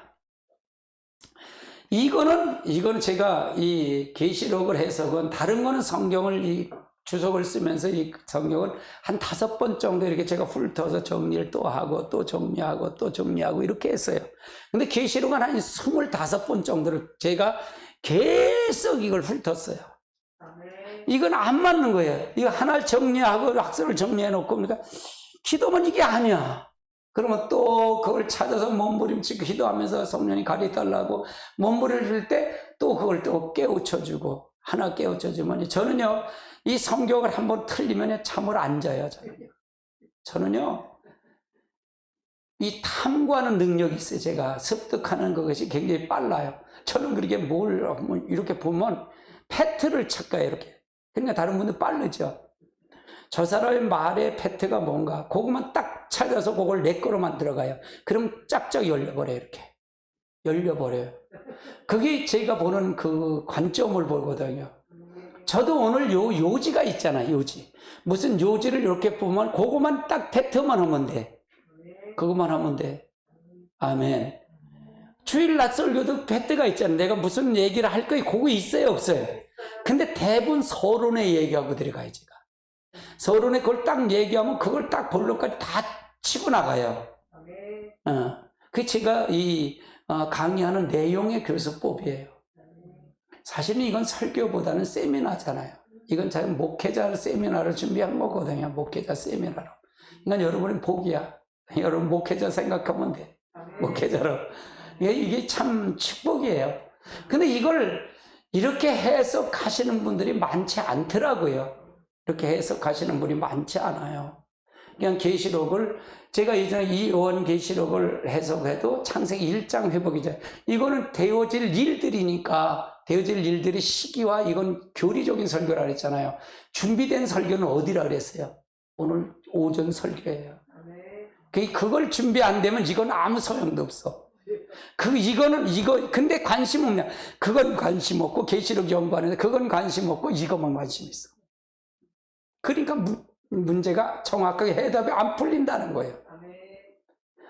Speaker 1: 이거는 제가 이 계시록을 해석은 다른 거는 성경을 주석을 쓰면서 이 성경을 한 5번 정도 이렇게 제가 훑어서 정리를 또 하고 또 정리하고 또 정리하고 이렇게 했어요. 근데 계시록은 한 25번 정도를 제가 계속 이걸 훑었어요. 이건 안 맞는 거예요. 이거 하나를 정리하고 학설을 정리해 놓고 그러니까 기도면 이게 아니야. 그러면 또 그걸 찾아서 몸부림치고 기도하면서 성령이 가르쳐달라고 몸부림칠 때 또 그걸 또 깨우쳐주고 하나 깨우쳐주면 저는요 이 성경을 한번 틀리면 잠을 안 자요. 저는요 이 탐구하는 능력이 있어요. 제가 습득하는 것이 굉장히 빨라요. 저는 그렇게 이렇게 보면 패트를 찾아요. 이렇게. 그러니까 다른 분들 빠르죠. 저 사람의 말의 패트가 뭔가 그것만 딱 찾아서 그걸 내 거로 만들어가요. 그럼 짝짝 열려버려요. 이렇게 열려버려요. 그게 제가 보는 그 관점을 보거든요. 저도 오늘 요지가 있잖아요. 요지 무슨 요지를 이렇게 보면 그것만 딱 패트만 하면 돼. 그것만 하면 돼. 아멘. 주일날 설교도 패트가 있잖아요. 내가 무슨 얘기를 할 거에 그거 있어요 없어요? 근데 대부분 서론에 얘기하고 들어가요. 제가 서론에 그걸 딱 얘기하면 그걸 딱 본론까지 다 치고 나가요. 그게 제가 강의하는 내용의 교수법이에요. 사실은 이건 설교보다는 세미나잖아요. 이건 제가 목회자 세미나를 준비한 거거든요. 목회자 세미나로. 그러니까 여러분은 복이야. 여러분 목회자 생각하면 돼. 목회자로. 이게 참 축복이에요. 근데 이걸 이렇게 해석하시는 분들이 많지 않더라고요. 이렇게 해석하시는 분이 많지 않아요. 그냥 계시록을 제가 예전에 이 요한 계시록을 해석해도 창세기 1장 회복이죠. 이거는 되어질 일들이니까 되어질 일들이 시기와 이건 교리적인 설교라 그랬잖아요. 준비된 설교는 어디라 그랬어요? 오늘 오전 설교예요. 그걸 준비 안 되면 이건 아무 소용도 없어. 근데 관심 없냐? 그건 관심 없고, 계시록 연구하는데 그건 관심 없고, 이것만 관심 있어. 그러니까 문제가 정확하게 해답이 안 풀린다는 거예요.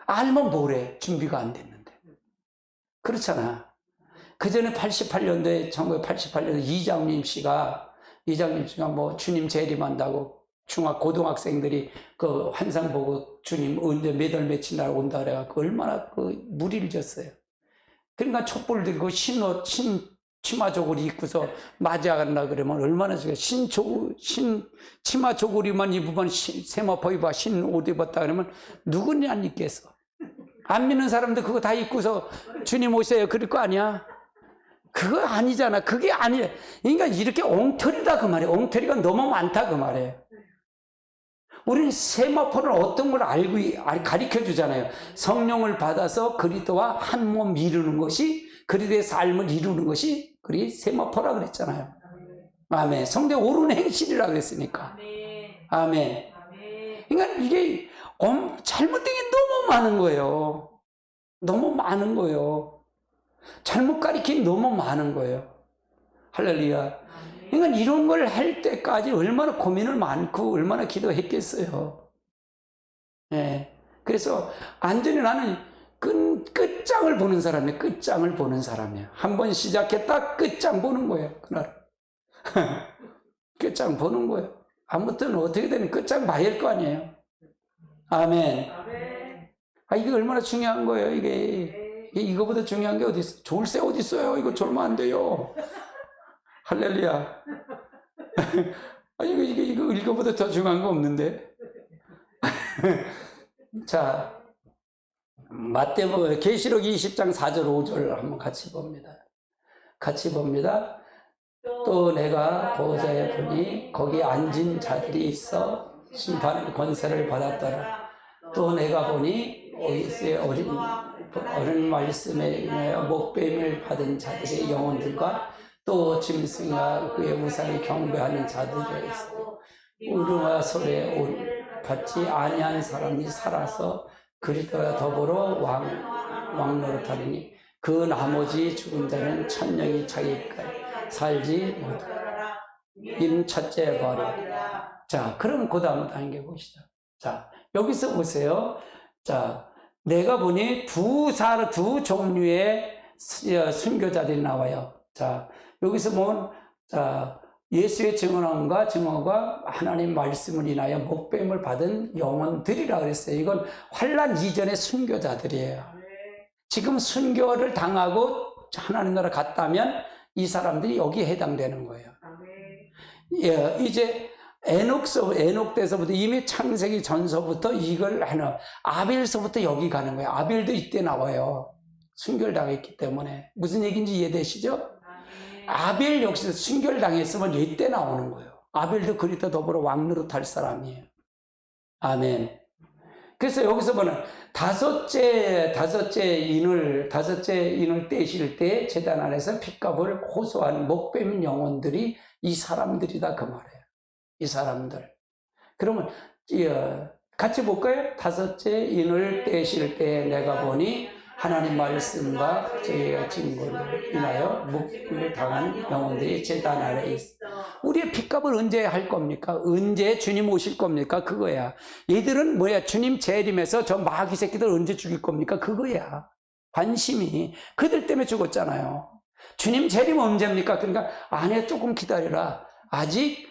Speaker 1: 알면 뭐래? 준비가 안 됐는데. 그렇잖아. 그 전에 88년도에, 1988년도에 이장림 씨가 뭐 주님 재림한다고 고등학생들이 그 환상 보고 주님 언제 몇 월 며칠 날 온다 그래갖고 얼마나 그 무리를 졌어요. 그러니까 촛불 들고 치마 저고리 입고서 맞이하려 그러면 얼마나 치마 저고리만 입으면 세마포 입어 옷 입었다 그러면 누구냐 안 입겠어. 안 믿는 사람들 그거 다 입고서 주님 오세요 그럴 거 아니야. 그거 아니잖아. 그게 아니래. 그러니까 이렇게 엉터리다 그 말이에요. 엉터리가 너무 많다 그 말이에요. 우리는 세마포는 어떤 걸 가르쳐 주잖아요. 성령을 받아서 그리스도와 한 몸 이루는 것이, 그리스도의 삶을 이루는 것이 그리 세마포라 그랬잖아요. 아멘. 성도의 옳은 행실이라 그랬으니까. 아멘. 그러니까 이게 잘못된 게 너무 많은 거예요. 너무 많은 거예요. 잘못 가르친 너무 많은 거예요. 할렐루야. 그러니까 이런 걸 할 때까지 얼마나 고민을 많고 얼마나 기도했겠어요. 예. 그래서 완전히 나는 끝장을 보는 사람이에요. 끝장을 보는 사람이에요. 한번 시작했다 끝장 보는 거예요. 그날. 끝장 보는 거예요. 아무튼 어떻게 되는 끝장 봐야 할 거 아니에요. 아멘. 이게 얼마나 중요한 거예요. 이거보다 중요한 게 어디 있어요? 졸세 어디 있어요? 이거 졸면 안 돼요. 할렐루야. 이거보다 더 중요한 거 없는데. 자, 계시록 20장 4절 5절 한번 같이 봅니다. 또 내가 보좌에 보니 거기 앉은 자들이 있어 심판의 권세를 받았더라. 또 내가 보니 오이스의 어린 말씀에 인하여 목배임을 받은 자들의 영혼들과 또 짐승과 그의 우상을 경배하는 자들이 있어 울음과 소리에 받지 아니한 사람이 살아서 그리스도와 더불어 왕노릇하리니 그 나머지 죽은 자는 천령이 자기까지 살지 못하리라. 이는 첫째 벌이야. 자, 그럼 그 다음 단계 보시죠. 자, 여기서 보세요. 자, 내가 보니 두 종류의 순교자들이 나와요. 자, 여기서 보면, 자, 예수의 증언과 하나님 말씀을 인하여 목배임을 받은 영혼들이라 그랬어요. 이건 환난 이전의 순교자들이에요. 지금 순교를 당하고 하나님 나라 갔다면 이 사람들이 여기에 해당되는 거예요. 예, 이제 에녹 때서부터 이미 창세기 전서부터 이걸 하는 아벨서부터 여기 가는 거예요. 아벨도 이때 나와요. 순교를 당했기 때문에. 무슨 얘기인지 이해되시죠? 아벨 역시 순교를 당했으면 이때 나오는 거예요. 아벨도 그리스도 더불어 왕노릇할 사람이에요. 아멘. 그래서 여기서 보는 다섯째 인을 떼실 때 제단 안에서 핏값을 호소한 목뱀 영혼들이 이 사람들이다 그 말이에요. 이 사람들. 그러면 같이 볼까요? 다섯째 인을 떼실 때 내가 보니 하나님 말씀과 저희가 증거를 인하여 목을 당한 영혼들이 제단 아래에 있어. 우리의 핏값을 언제 할 겁니까? 언제 주님 오실 겁니까? 그거야. 얘들은 뭐야? 주님 재림해서 저 마귀 새끼들 언제 죽일 겁니까? 그거야. 관심이. 그들 때문에 죽었잖아요. 주님 재림 언제입니까? 그러니까 아니야, 조금 기다려라. 아직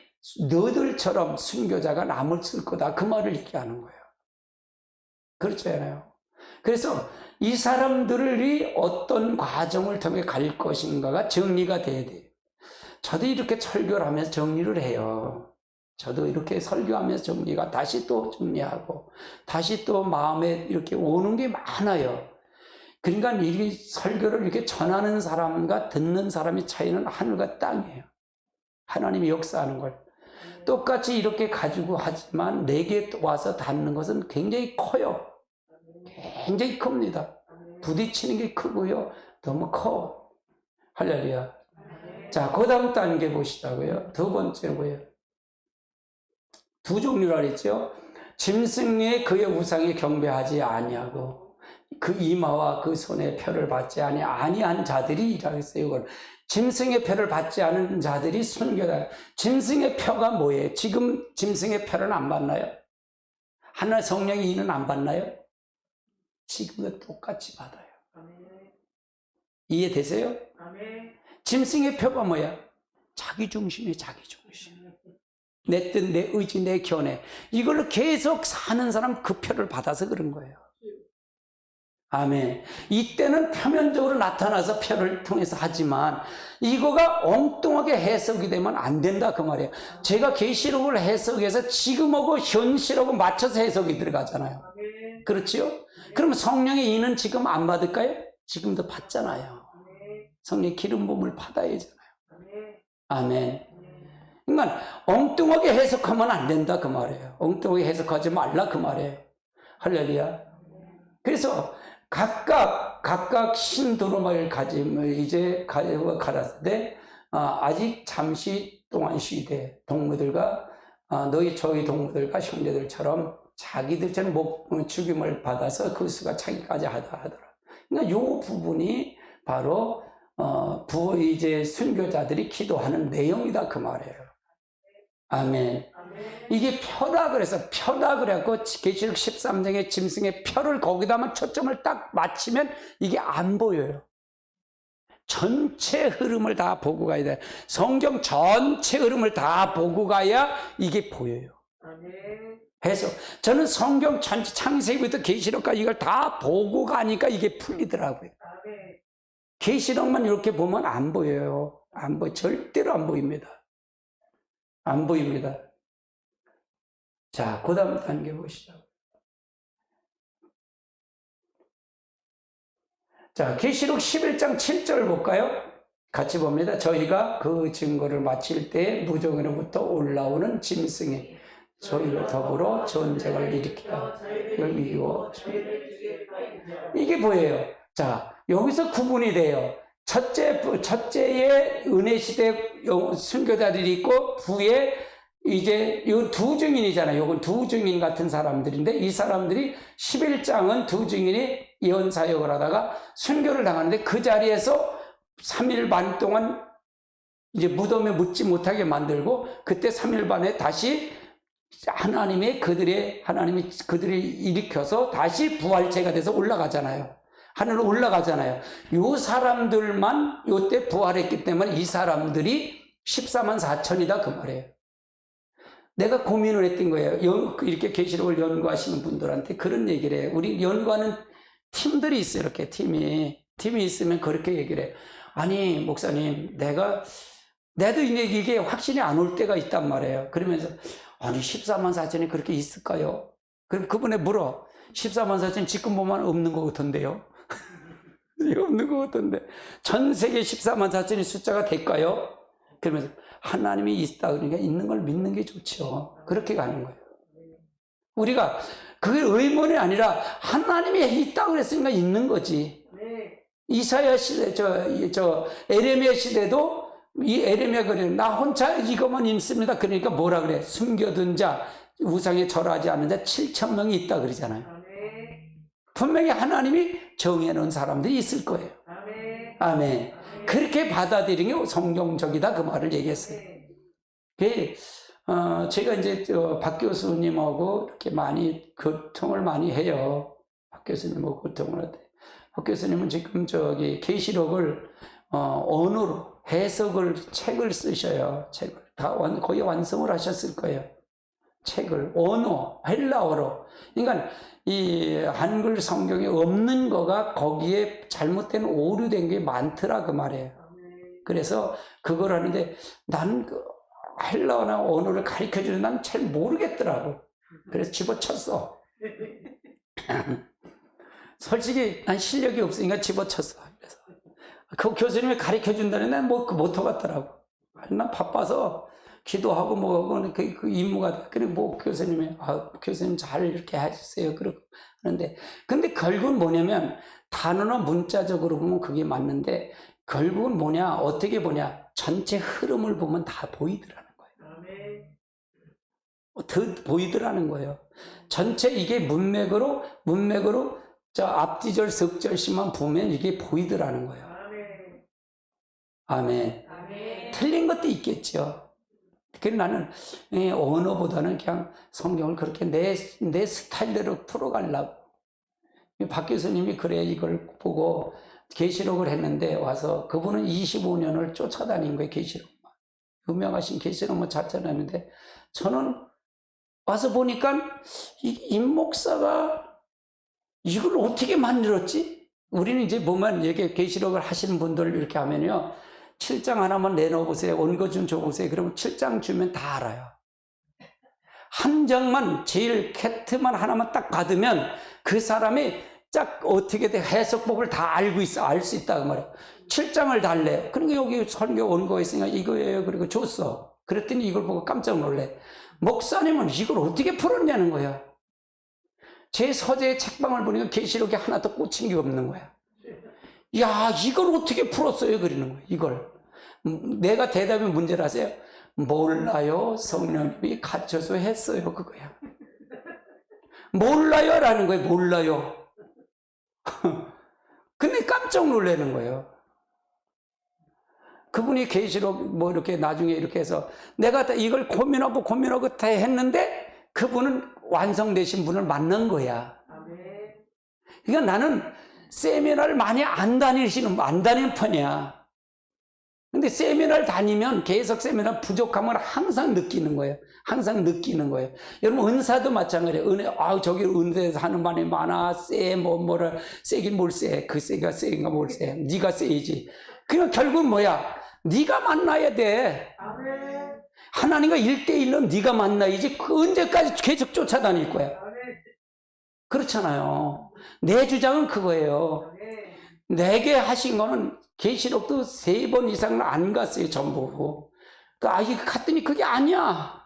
Speaker 1: 너들처럼 순교자가 남을 쓸 거다. 그 말을 얘기하는 거예요. 그렇잖아요. 그래서 이 사람들이 어떤 과정을 통해 갈 것인가가 정리가 돼야 돼요. 저도 이렇게 설교를 하면서 정리를 해요. 저도 이렇게 설교하면서 정리가 다시 또 정리하고 다시 또 마음에 이렇게 오는 게 많아요. 그러니까 이 설교를 이렇게 전하는 사람과 듣는 사람의 차이는 하늘과 땅이에요. 하나님이 역사하는 걸. 똑같이 이렇게 가지고 하지만 내게 와서 닿는 것은 굉장히 커요. 굉장히 큽니다. 부딪히는 게 크고요. 너무 커. 할렐루야. 자, 그 다음 단계 보시자고요. 두 번째고요. 두 종류라 그랬죠. 짐승의 그의 우상에 경배하지 아니하고 그 이마와 그 손에 표를 받지 아니한 자들이라고 했어요. 이걸. 짐승의 표를 받지 않은 자들이 순교다. 짐승의 표가 뭐예요? 지금 짐승의 표는 안 받나요? 하나 성령의 인은 안 받나요? 지금도 똑같이 받아요. 이해되세요? 짐승의 표가 뭐야? 자기 중심이에요. 자기 중심. 내 뜻, 내 의지, 내 견해. 이걸로 계속 사는 사람 그 표를 받아서 그런 거예요. 아멘. 이때는 표면적으로 나타나서 표를 통해서 하지만 이거가 엉뚱하게 해석이 되면 안 된다 그 말이에요. 제가 계시록을 해석해서 지금하고 현실하고 맞춰서 해석이 들어가잖아요. 그렇지요? 그럼 성령의 인은 지금 안 받을까요? 지금도 받잖아요. 성령의 기름 부음을 받아야 하잖아요. 아멘. 그러니까 엉뚱하게 해석하면 안 된다 그 말이에요. 엉뚱하게 해석하지 말라 그 말이에요. 할렐루야. 그래서 각각 신두루마리를 가짐을 이제 가라사대 아직 잠시 동안 쉬되 동무들과 저희 동무들과 형제들처럼 자기들처럼 죽임을 받아서 그 수가 차기까지 하더라. 그러니까 요 부분이 바로 이제 순교자들이 기도하는 내용이다 그 말이에요. 아멘. 이게 표다 그래갖고 계시록 13장의 짐승의 표를 거기다만 초점을 딱 맞추면 이게 안 보여요. 전체 흐름을 다 보고 가야 돼. 성경 전체 흐름을 다 보고 가야 이게 보여요. 해서 저는 성경 전체 창세기부터 계시록까지 이걸 다 보고 가니까 이게 풀리더라고요. 계시록만 이렇게 보면 안 보여요. 절대로 안 보입니다. 안 보입니다. 자, 그 다음 단계 보시죠. 자, 계시록 11장 7절 볼까요? 같이 봅니다. 저희가 그 증거를 마칠 때 무종으로부터 올라오는 짐승이 저희를 더불어 전쟁을 일으키라. 이걸 이기고 이게 뭐예요? 자, 여기서 구분이 돼요. 첫째의 은혜 시대 순교자들이 있고 부에 이제 요 두 증인이잖아요. 요건 두 증인 같은 사람들인데 이 사람들이 11장은 두 증인이 예언 사역을 하다가 순교를 당하는데 그 자리에서 3일 반 동안 이제 무덤에 묻지 못하게 만들고 그때 3일 반에 다시 하나님이 그들을 일으켜서 다시 부활체가 돼서 올라가잖아요. 하늘로 올라가잖아요. 요 사람들만 요때 부활했기 때문에 이 사람들이 14만 4천이다 그 말이에요. 내가 고민을 했던 거예요. 이렇게 계시록을 연구하시는 분들한테 그런 얘기를 해요. 우리 연구하는 팀들이 있어요. 이렇게 팀이 있으면 그렇게 얘기를 해요. 아니 목사님 나도 이게 확신이 안 올 때가 있단 말이에요. 그러면서 아니 14만 4천이 그렇게 있을까요? 그럼 그분에 물어. 14만 4천 지금 보면 없는 것 같던데요. 없는 것 같던데 전 세계 14만 4천이 숫자가 될까요? 그러면서 하나님이 있다 그러니까 있는 걸 믿는 게 좋죠. 그렇게 가는 거예요. 우리가 그게 의문이 아니라 하나님이 있다 그랬으니까 있는 거지. 이사야 시대 에레미야 시대도 이 에레미야 그래 나 혼자 이것만 있습니다. 그러니까 뭐라 그래? 숨겨둔 자 우상에 절하지 않는 자 7천 명이 있다 그러잖아요. 분명히 하나님이 정해놓은 사람들이 있을 거예요. 아멘. 그렇게 받아들이는 게 성경적이다 그 말을 얘기했어요. 제가 이제 박 교수님하고 이렇게 많이 교통을 많이 해요. 박 교수님하고 교통을 할 때. 박 교수님은 지금 계시록을 언어로 책을 쓰셔요. 책을 다 거의 완성을 하셨을 거예요. 책을 언어 헬라어로. 그러니까 이 한글 성경에 없는 거가 거기에 잘못된 오류된 게 많더라 그 말이에요. 그래서 그걸 하는데 난 헬라어나 언어를 가르쳐주는 난 잘 모르겠더라고. 그래서 집어쳤어. 솔직히 난 실력이 없으니까 집어쳤어. 그래서 그 교수님이 가르쳐 준다는데 난 못 하겠더라고. 난 바빠서 기도하고 뭐하고 그 임무가. 그리고 뭐 교수님이 교수님 잘 이렇게 해주세요. 그러고 그런데 근데 결국은 뭐냐면 단어나 문자적으로 보면 그게 맞는데 결국은 뭐냐, 어떻게 보냐, 전체 흐름을 보면 다 보이더라는 거예요. 더 보이더라는 거예요. 전체 이게 문맥으로 저 앞뒤절 석절씩만 보면 이게 보이더라는 거예요. 아멘. 틀린 것도 있겠죠. 그래서 나는 언어보다는 그냥 성경을 그렇게 내 스타일대로 풀어가려고. 박 교수님이 그래 이걸 보고 계시록을 했는데 와서 그분은 25년을 쫓아다닌 거예요. 계시록만. 유명하신 계시록만 찾아다녔는데 저는 와서 보니까 임 목사가 이걸 어떻게 만들었지? 우리는 이제 보면 이렇게 계시록을 하시는 분들 이렇게 하면요, 7장 하나만 내놓으세요. 원고 좀 줘보세요. 그러면 7장 주면 다 알아요. 한 장만 제일 캡트만 하나만 딱 받으면 그 사람이 딱 어떻게 돼 해석법을 다 알고 있어, 알 수 있다 그 말이에요. 7장을 달래. 그러니까 여기 설교 원고가 있으니까 이거예요. 그리고 줬어. 그랬더니 이걸 보고 깜짝 놀래. 목사님은 이걸 어떻게 풀었냐는 거야. 제 서재의 책방을 보니까 계시록이 하나도 꽂힌 게 없는 거야. 야, 이걸 어떻게 풀었어요? 그러는 거야. 이걸. 내가 대답이 문제라세요. 몰라요. 성령님이 가르쳐서 했어요. 그거야. 몰라요. 라는 거예요. 몰라요. 근데 깜짝 놀라는 거예요. 그분이 계시록 뭐 이렇게 나중에 이렇게 해서 내가 이걸 고민하고 다 했는데 그분은 완성되신 분을 만난 거야. 그러니까 나는 세미나를 많이 안 다니는 편이야. 근데 세미나를 다니면 계속 세미나 부족함을 항상 느끼는 거예요. 항상 느끼는 거예요. 여러분 은사도 마찬가지예요. 저기 은사에서 하는 말이 많아. 뭐를 세긴 뭘 세. 그 세가 세인가 뭘 세. 네가 세이지. 그러니까 결국은 뭐야? 네가 만나야 돼. 하나님과 1대1로 네가 만나야지. 그 언제까지 계속 쫓아다닐 거야. 그렇잖아요. 내 주장은 그거예요. 내게 하신 거는 계시록도 3번 이상을 안 갔어요. 전부. 이거 갔더니 그게 아니야.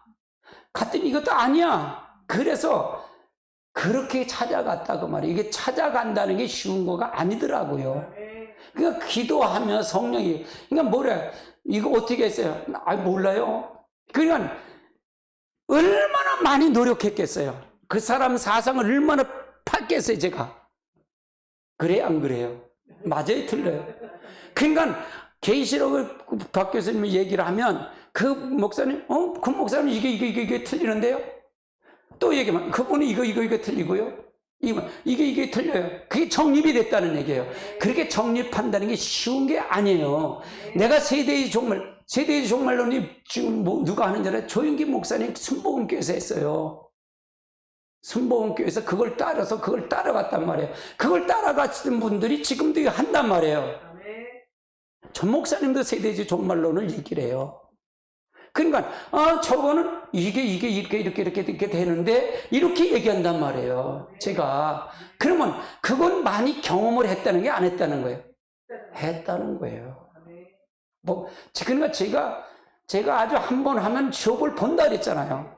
Speaker 1: 갔더니 이것도 아니야. 그래서 그렇게 찾아갔다고 말이에요. 이게 찾아간다는 게 쉬운 거가 아니더라고요. 그러니까 기도하며 성령이, 그러니까 뭐래, 이거 어떻게 했어요? 몰라요. 그러니까 얼마나 많이 노력했겠어요. 그 사람 사상을 얼마나 팠겠어요, 제가. 그래, 안 그래요? 맞아요, 틀려요? 그러니까 계시록을 박 교수님이 얘기를 하면 그 목사님, 그 목사님 이게 틀리는데요? 또 얘기하면 그분이 이거 틀리고요. 이게 틀려요. 그게 정립이 됐다는 얘기예요. 그렇게 정립한다는 게 쉬운 게 아니에요. 내가 세대의 종말론이 지금 누가 하는 줄 알아요? 조윤기 목사님 순복음교회에서 했어요. 순복음교회에서 그걸 따라갔단 말이에요. 그걸 따라갔던 분들이 지금도 한단 말이에요. 전 목사님도 세대의 종말론을 얘기를 해요. 그러니까 저거는 이게 이렇게 되는데 이렇게 얘기한단 말이에요. 제가 그러면 그건 많이 경험을 했다는 게 안 했다는 거예요. 했다는 거예요. 뭐 그러니까 제가 아주 한 번 하면 지옥을 본다 그랬잖아요.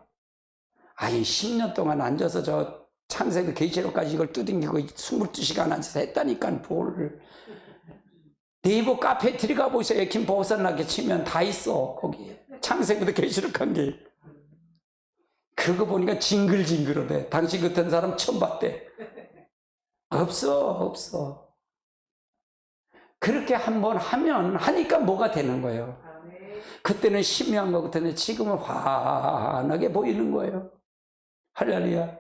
Speaker 1: 10년 동안 앉아서 저 창세기 계시록까지 이걸 두둥기고 22시간 앉아서 했다니까 뭘. 네이버 카페 들어가 보세요. 김보선하게 치면 다 있어 거기에. 창세기도 계시록한 게. 그거 보니까 징글징글하대. 당신 같은 사람 처음 봤대. 없어. 그렇게 한번 하니까 뭐가 되는 거예요. 그때는 신비한 것 같은데 지금은 환하게 보이는 거예요. 할렐루야.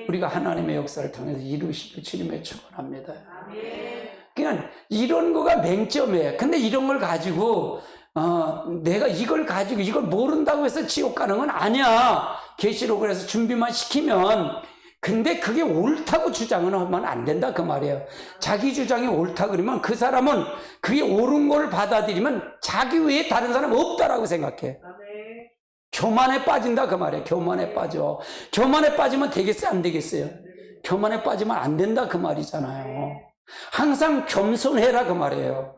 Speaker 1: 우리가 하나님의 역사를 통해서 이루시길 주님의 축원합니다. 그냥 이런 거가 맹점이에요. 근데 이런 걸 가지고 내가 이걸 가지고 이걸 모른다고 해서 지옥 가는 건 아니야. 계시록을 해서 준비만 시키면. 근데 그게 옳다고 주장은 하면 안 된다 그 말이에요. 자기 주장이 옳다 그러면 그 사람은 그게 옳은 걸 받아들이면 자기 외에 다른 사람 없다라고 생각해. 교만에 빠진다 그 말이에요. 교만에 빠져. 교만에 빠지면 되겠어요? 안 되겠어요? 교만에 빠지면 안 된다 그 말이잖아요. 항상 겸손해라 그 말이에요.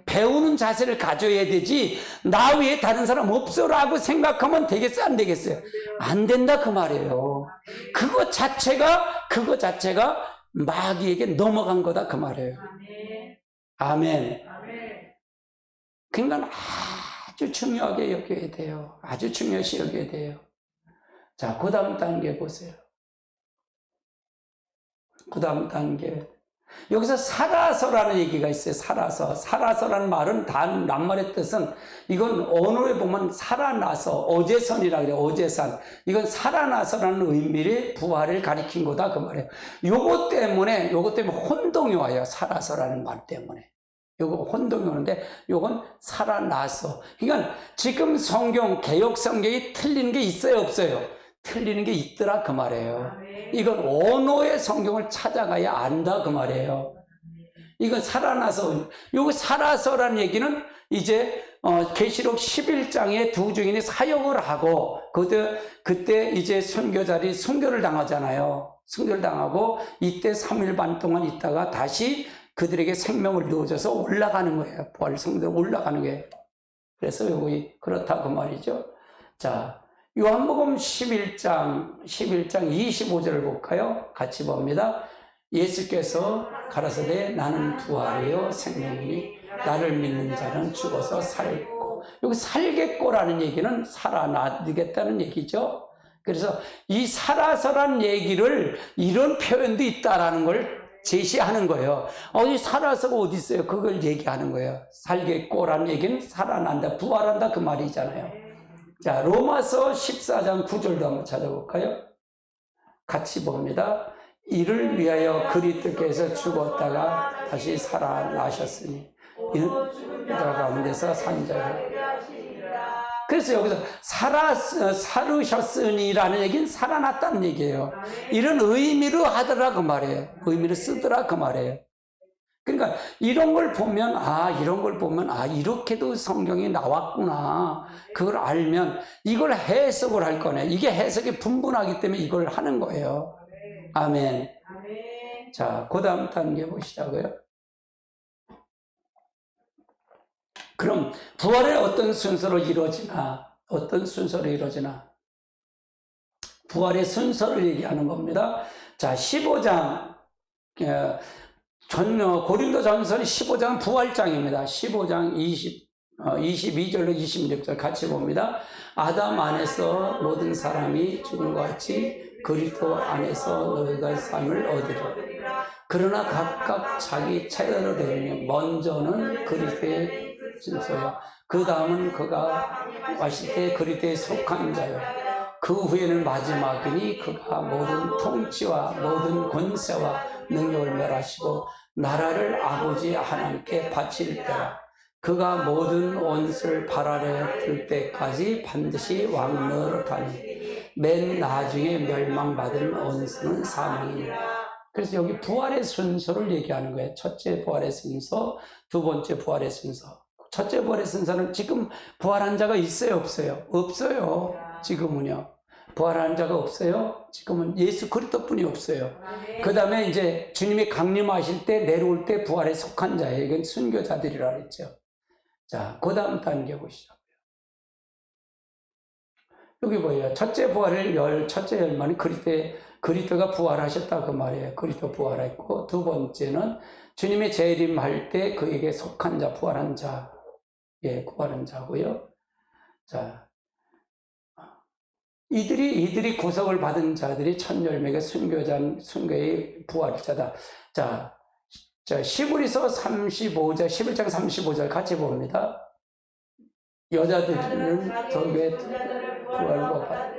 Speaker 1: 배우는 자세를 가져야 되지 나 외에 다른 사람 없어라고 생각하면 되겠어요 안 되겠어요? 안 된다 그 말이에요. 그거 자체가 마귀에게 넘어간 거다 그 말이에요. 아멘. 그러니까 아주 중요하게 여겨야 돼요. 아주 중요시 여겨야 돼요. 자, 그 다음 단계 보세요. 그 다음 단계. 여기서 살아서라는 얘기가 있어요. 살아서라는 말은 낱말의 뜻은 이건 언어에 보면 살아나서 어제선이라 그래요. 어제산. 이건 살아나서라는 의미의 부활을 가리킨 거다 그 말이에요. 요것 때문에 혼동이 와요. 살아서라는 말 때문에. 요거 혼동이 오는데 요건 살아나서. 그러니까 지금 성경 개역 성경이 틀린 게 있어요 없어요? 틀리는 게 있더라 그 말이에요. 이건 언어의 성경을 찾아가야 안다 그 말이에요. 이건 살아나서, 요거 살아서라는 얘기는 이제 계시록 11장에 두 증인이 사역을 하고 그때 이제 순교를 당하잖아요. 순교를 당하고 이때 3일 반 동안 있다가 다시 그들에게 생명을 넣어줘서 올라가는 거예요. 부활 성도로 올라가는 거예요. 그래서 요거 그렇다 그 말이죠. 자, 요한복음 11장 25절을 볼까요? 같이 봅니다. 예수께서 가라사대 나는 부활이요 생명이니 나를 믿는 자는 죽어서 살고. 여기 살겠고라는 얘기는 살아나겠다는 얘기죠. 그래서 이 살아서란 얘기를 이런 표현도 있다라는 걸 제시하는 거예요. 이 살아서가 어디 있어요? 그걸 얘기하는 거예요. 살겠고라는 얘기는 살아난다, 부활한다 그 말이잖아요. 자, 로마서 14장 9절도 한번 찾아볼까요? 같이 봅니다. 이를 위하여 그리스도께서 죽었다가 다시 살아나셨으니 이는 자 가운데서 산 자가. 그래서 여기서 살으셨으니라는 얘기는 살아났다는 얘기예요. 이런 의미로 하더라 그 말이에요. 의미를 쓰더라 그 말이에요. 그러니까 이런 걸 보면 이렇게도 성경이 나왔구나. 그걸 알면 이걸 해석을 할 거네. 이게 해석이 분분하기 때문에 이걸 하는 거예요. 아멘. 자, 그 다음 단계 보시자고요. 그럼 부활은 어떤 순서로 이루어지나? 부활의 순서를 얘기하는 겁니다. 자, 15장 고린도전서 15장은 부활장입니다. 15장 22절로 26절 같이 봅니다. 아담 안에서 모든 사람이 죽은 것 같이 그리스도 안에서 너희가 삶을 얻으리라. 그러나 각각 자기 차례로 되리니 먼저는 그리스도의 순서요. 그 다음은 그가 왔을 때 그리스도에 속한 자요. 그 후에는 마지막이니 그가 모든 통치와 모든 권세와 능력을 멸하시고 나라를 아버지 하나님께 바칠 때라. 그가 모든 원수를 발 아래 들 때까지 반드시 왕노릇하니 맨 나중에 멸망받은 원수는 사망이니라. 그래서 여기 부활의 순서를 얘기하는 거예요. 첫째 부활의 순서, 두 번째 부활의 순서. 첫째 부활의 순서는 지금 부활한 자가 있어요 없어요? 없어요. 지금은요. 부활한 자가 없어요. 지금은 예수 그리스도뿐이 없어요. 그 다음에 이제 주님이 강림하실 때 내려올 때 부활에 속한 자예요. 이건 순교자들이라 그랬죠. 자, 그 다음 단계 보시죠. 여기 뭐예요? 첫째 열만이 그리스도가 부활하셨다 그 말이에요. 그리스도 부활했고, 두 번째는 주님의 재림할 때 그에게 속한 자, 부활한 자, 부활한 자고요. 자, 이들이 구속을 받은 자들이 첫 열매가 순교의 부활자다. 자, 히브리서 35절, 11장 35절 같이 봅니다. 여자들은 덕의 부활과 받.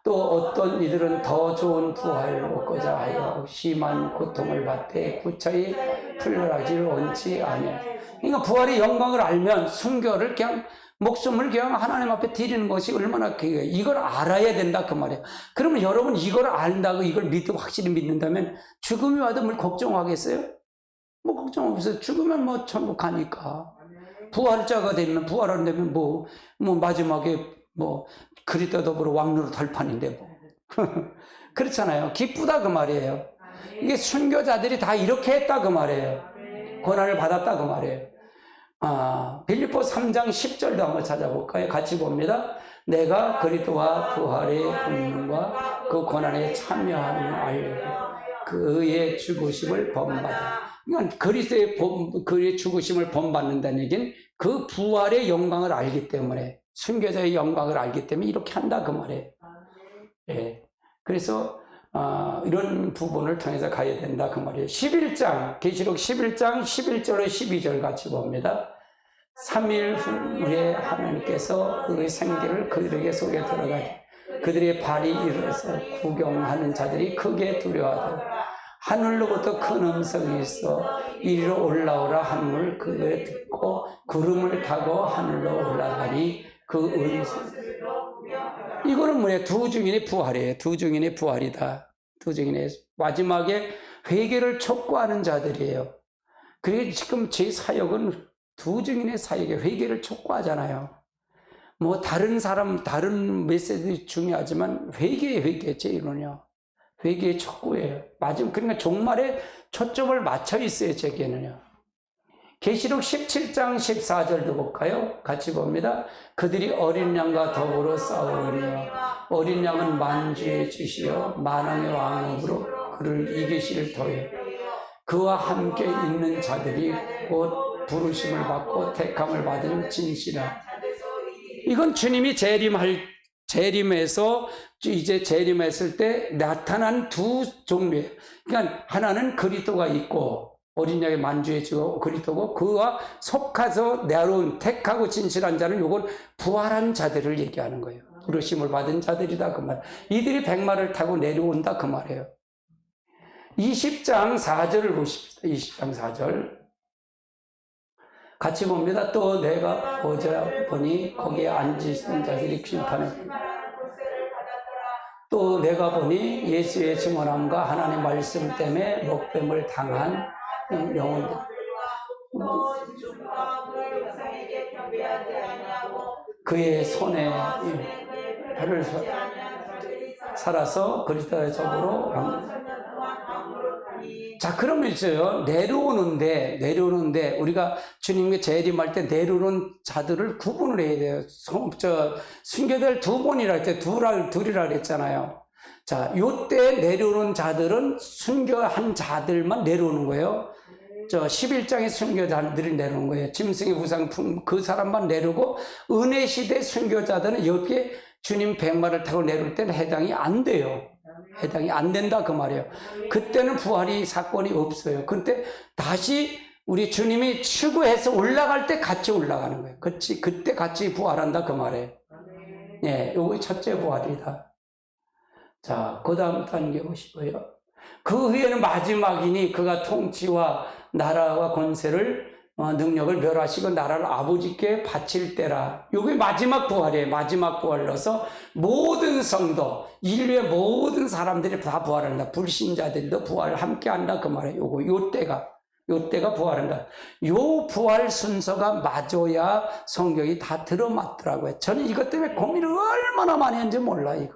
Speaker 1: 또 어떤 이들은 더 좋은 부활을 얻고자 하여 심한 고통을 받되 구차히 풀려나기를 원치 아니하니. 그러니까 부활의 영광을 알면 순교를 그냥 목숨을 그냥 하나님 앞에 드리는 것이 얼마나 귀해요. 이걸 알아야 된다 그 말이에요. 그러면 여러분 이걸 안다고 이걸 확실히 믿는다면 죽음이 와도 뭘 걱정하겠어요? 뭐 걱정 없어요. 죽으면 뭐 천국 가니까. 부활자가 되면 부활하는 되면 뭐 마지막에 뭐 그리스도 더불어 왕노릇 할 판인데 뭐 그렇잖아요. 기쁘다 그 말이에요. 이게 순교자들이 다 이렇게 했다 그 말이에요. 고난을 받았다 그 말이에요. 빌립보 3장 10절도 한번 찾아볼까요? 같이 봅니다. 내가 그리스도와 부활의 권능과 그 고난에 참여하는 알려고 그의 죽으심을 본받아. 그러니까 그리스도의 죽으심을 본받는다는 얘기는 그 부활의 영광을 알기 때문에, 순교자의 영광을 알기 때문에 이렇게 한다 그 말이에요. 예. 그래서 이런 부분을 통해서 가야 된다 그 말이에요. 11장 계시록 11장 11절에 12절 같이 봅니다. 3일 후에 하나님께서 그의 생기를 그들에게 속에 들어가니 그들의 발이 일어서 구경하는 자들이 크게 두려워하더라. 하늘로부터 큰 음성이 있어 이리로 올라오라 함을 그에 듣고 구름을 타고 하늘로 올라가니 그 음성, 이거는 뭐예요? 두 증인의 부활이에요. 두 증인의 부활이다. 두 증인의 마지막에 회개를 촉구하는 자들이에요. 그리고 지금 제 사역은 두 증인의 사역에 회개를 촉구하잖아요. 뭐 다른 사람 다른 메시지 중요하지만 회개 제일은요. 회개의 촉구예요. 마지막 그러니까 종말에 초점을 맞춰 있어요. 제게는요. 계시록 17장 14절도 볼까요? 같이 봅니다. 그들이 어린 양과 더불어 싸우리며 어린 양은 만주의 주시여 만왕의 왕으로 그를 이기실 터에 그와 함께 있는 자들이 곧 부르심을 받고 택함을 받은 진실한, 이건 주님이 재림해서 이제 재림했을 때 나타난 두 종류예요. 그러니까 하나는 그리스도가 있고 어린 양의 만주의 주 그리스도고 그와 속하서 내려온 택하고 진실한 자는 요건 부활한 자들을 얘기하는 거예요. 부르심을 받은 자들이다 그 말. 이들이 백마를 타고 내려온다 그 말이에요. 20장 4절을 보십시다. 20장 4절 같이 봅니다. 또 내가 보니 거기에 앉으신 자들이 심판을, 또 내가 보니 예수의 증언함과 하나님의 말씀 때문에 목뱀을 당한 영혼들, 그의 손에 해를 살아서 그리스도의 적으로. 자, 그러면 있어요. 내려오는데 우리가 주님의 재림할 때 내려오는 자들을 구분을 해야 돼요. 순교될 두 번이라 할 때 둘이라 그랬잖아요. 자, 요때 내려오는 자들은 순교한 자들만 내려오는 거예요. 11장의 순교자들이 내려오는 거예요. 짐승의 우상품 그 사람만 내려오고, 은혜 시대 순교자들은 여기에 주님 백마를 타고 내려올 때는 해당이 안 돼요. 해당이 안 된다 그 말이에요. 그때는 부활이 사건이 없어요. 근데 다시 우리 주님이 추구해서 올라갈 때 같이 올라가는 거예요. 그때 같이 부활한다 그 말이에요. 예, 요거 첫째 부활이다. 자, 그 다음 단계 보시고요. 그 후에는 마지막이니 그가 통치와 나라와 권세를 능력을 멸하시고 나라를 아버지께 바칠 때라. 요게 마지막 부활이에요. 마지막 부활로서 모든 성도, 인류의 모든 사람들이 다 부활한다. 불신자들도 부활을 함께 한다 그 말이에요. 요때가 부활한다. 요 부활 순서가 맞아야 성경이 다 들어맞더라고요. 저는 이것 때문에 고민을 얼마나 많이 했는지 몰라요.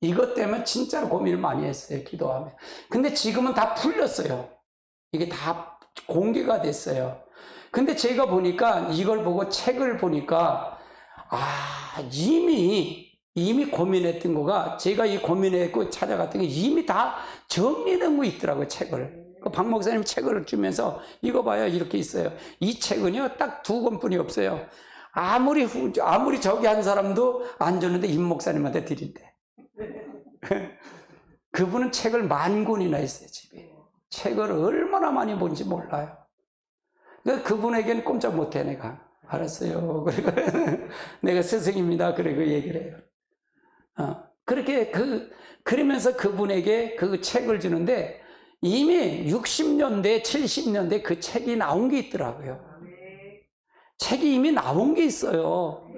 Speaker 1: 이것 때문에 진짜로 고민을 많이 했어요. 기도하며. 근데 지금은 다 풀렸어요. 이게 다 공개가 됐어요. 근데 제가 보니까 이걸 보고 책을 보니까 이미 고민했던 거가, 제가 이 고민했고 찾아갔던 게 이미 다 정리된 거 있더라고요. 책을. 박 목사님 책을 주면서 이거 봐요 이렇게 있어요. 이 책은요 딱 두 권뿐이 없어요. 아무리 저기 한 사람도 안 줬는데 임 목사님한테 드린대. 그분은 책을 10,000권이나 있어요 집에. 책을 얼마나 많이 본지 몰라요. 그분에게는 꼼짝 못해 내가. 알았어요. 그리고 내가 스승입니다. 그리고 얘기를 해요. 그러면서 그분에게 그 책을 주는데 이미 60년대, 70년대 그 책이 나온 게 있더라고요. 책이 이미 나온 게 있어요.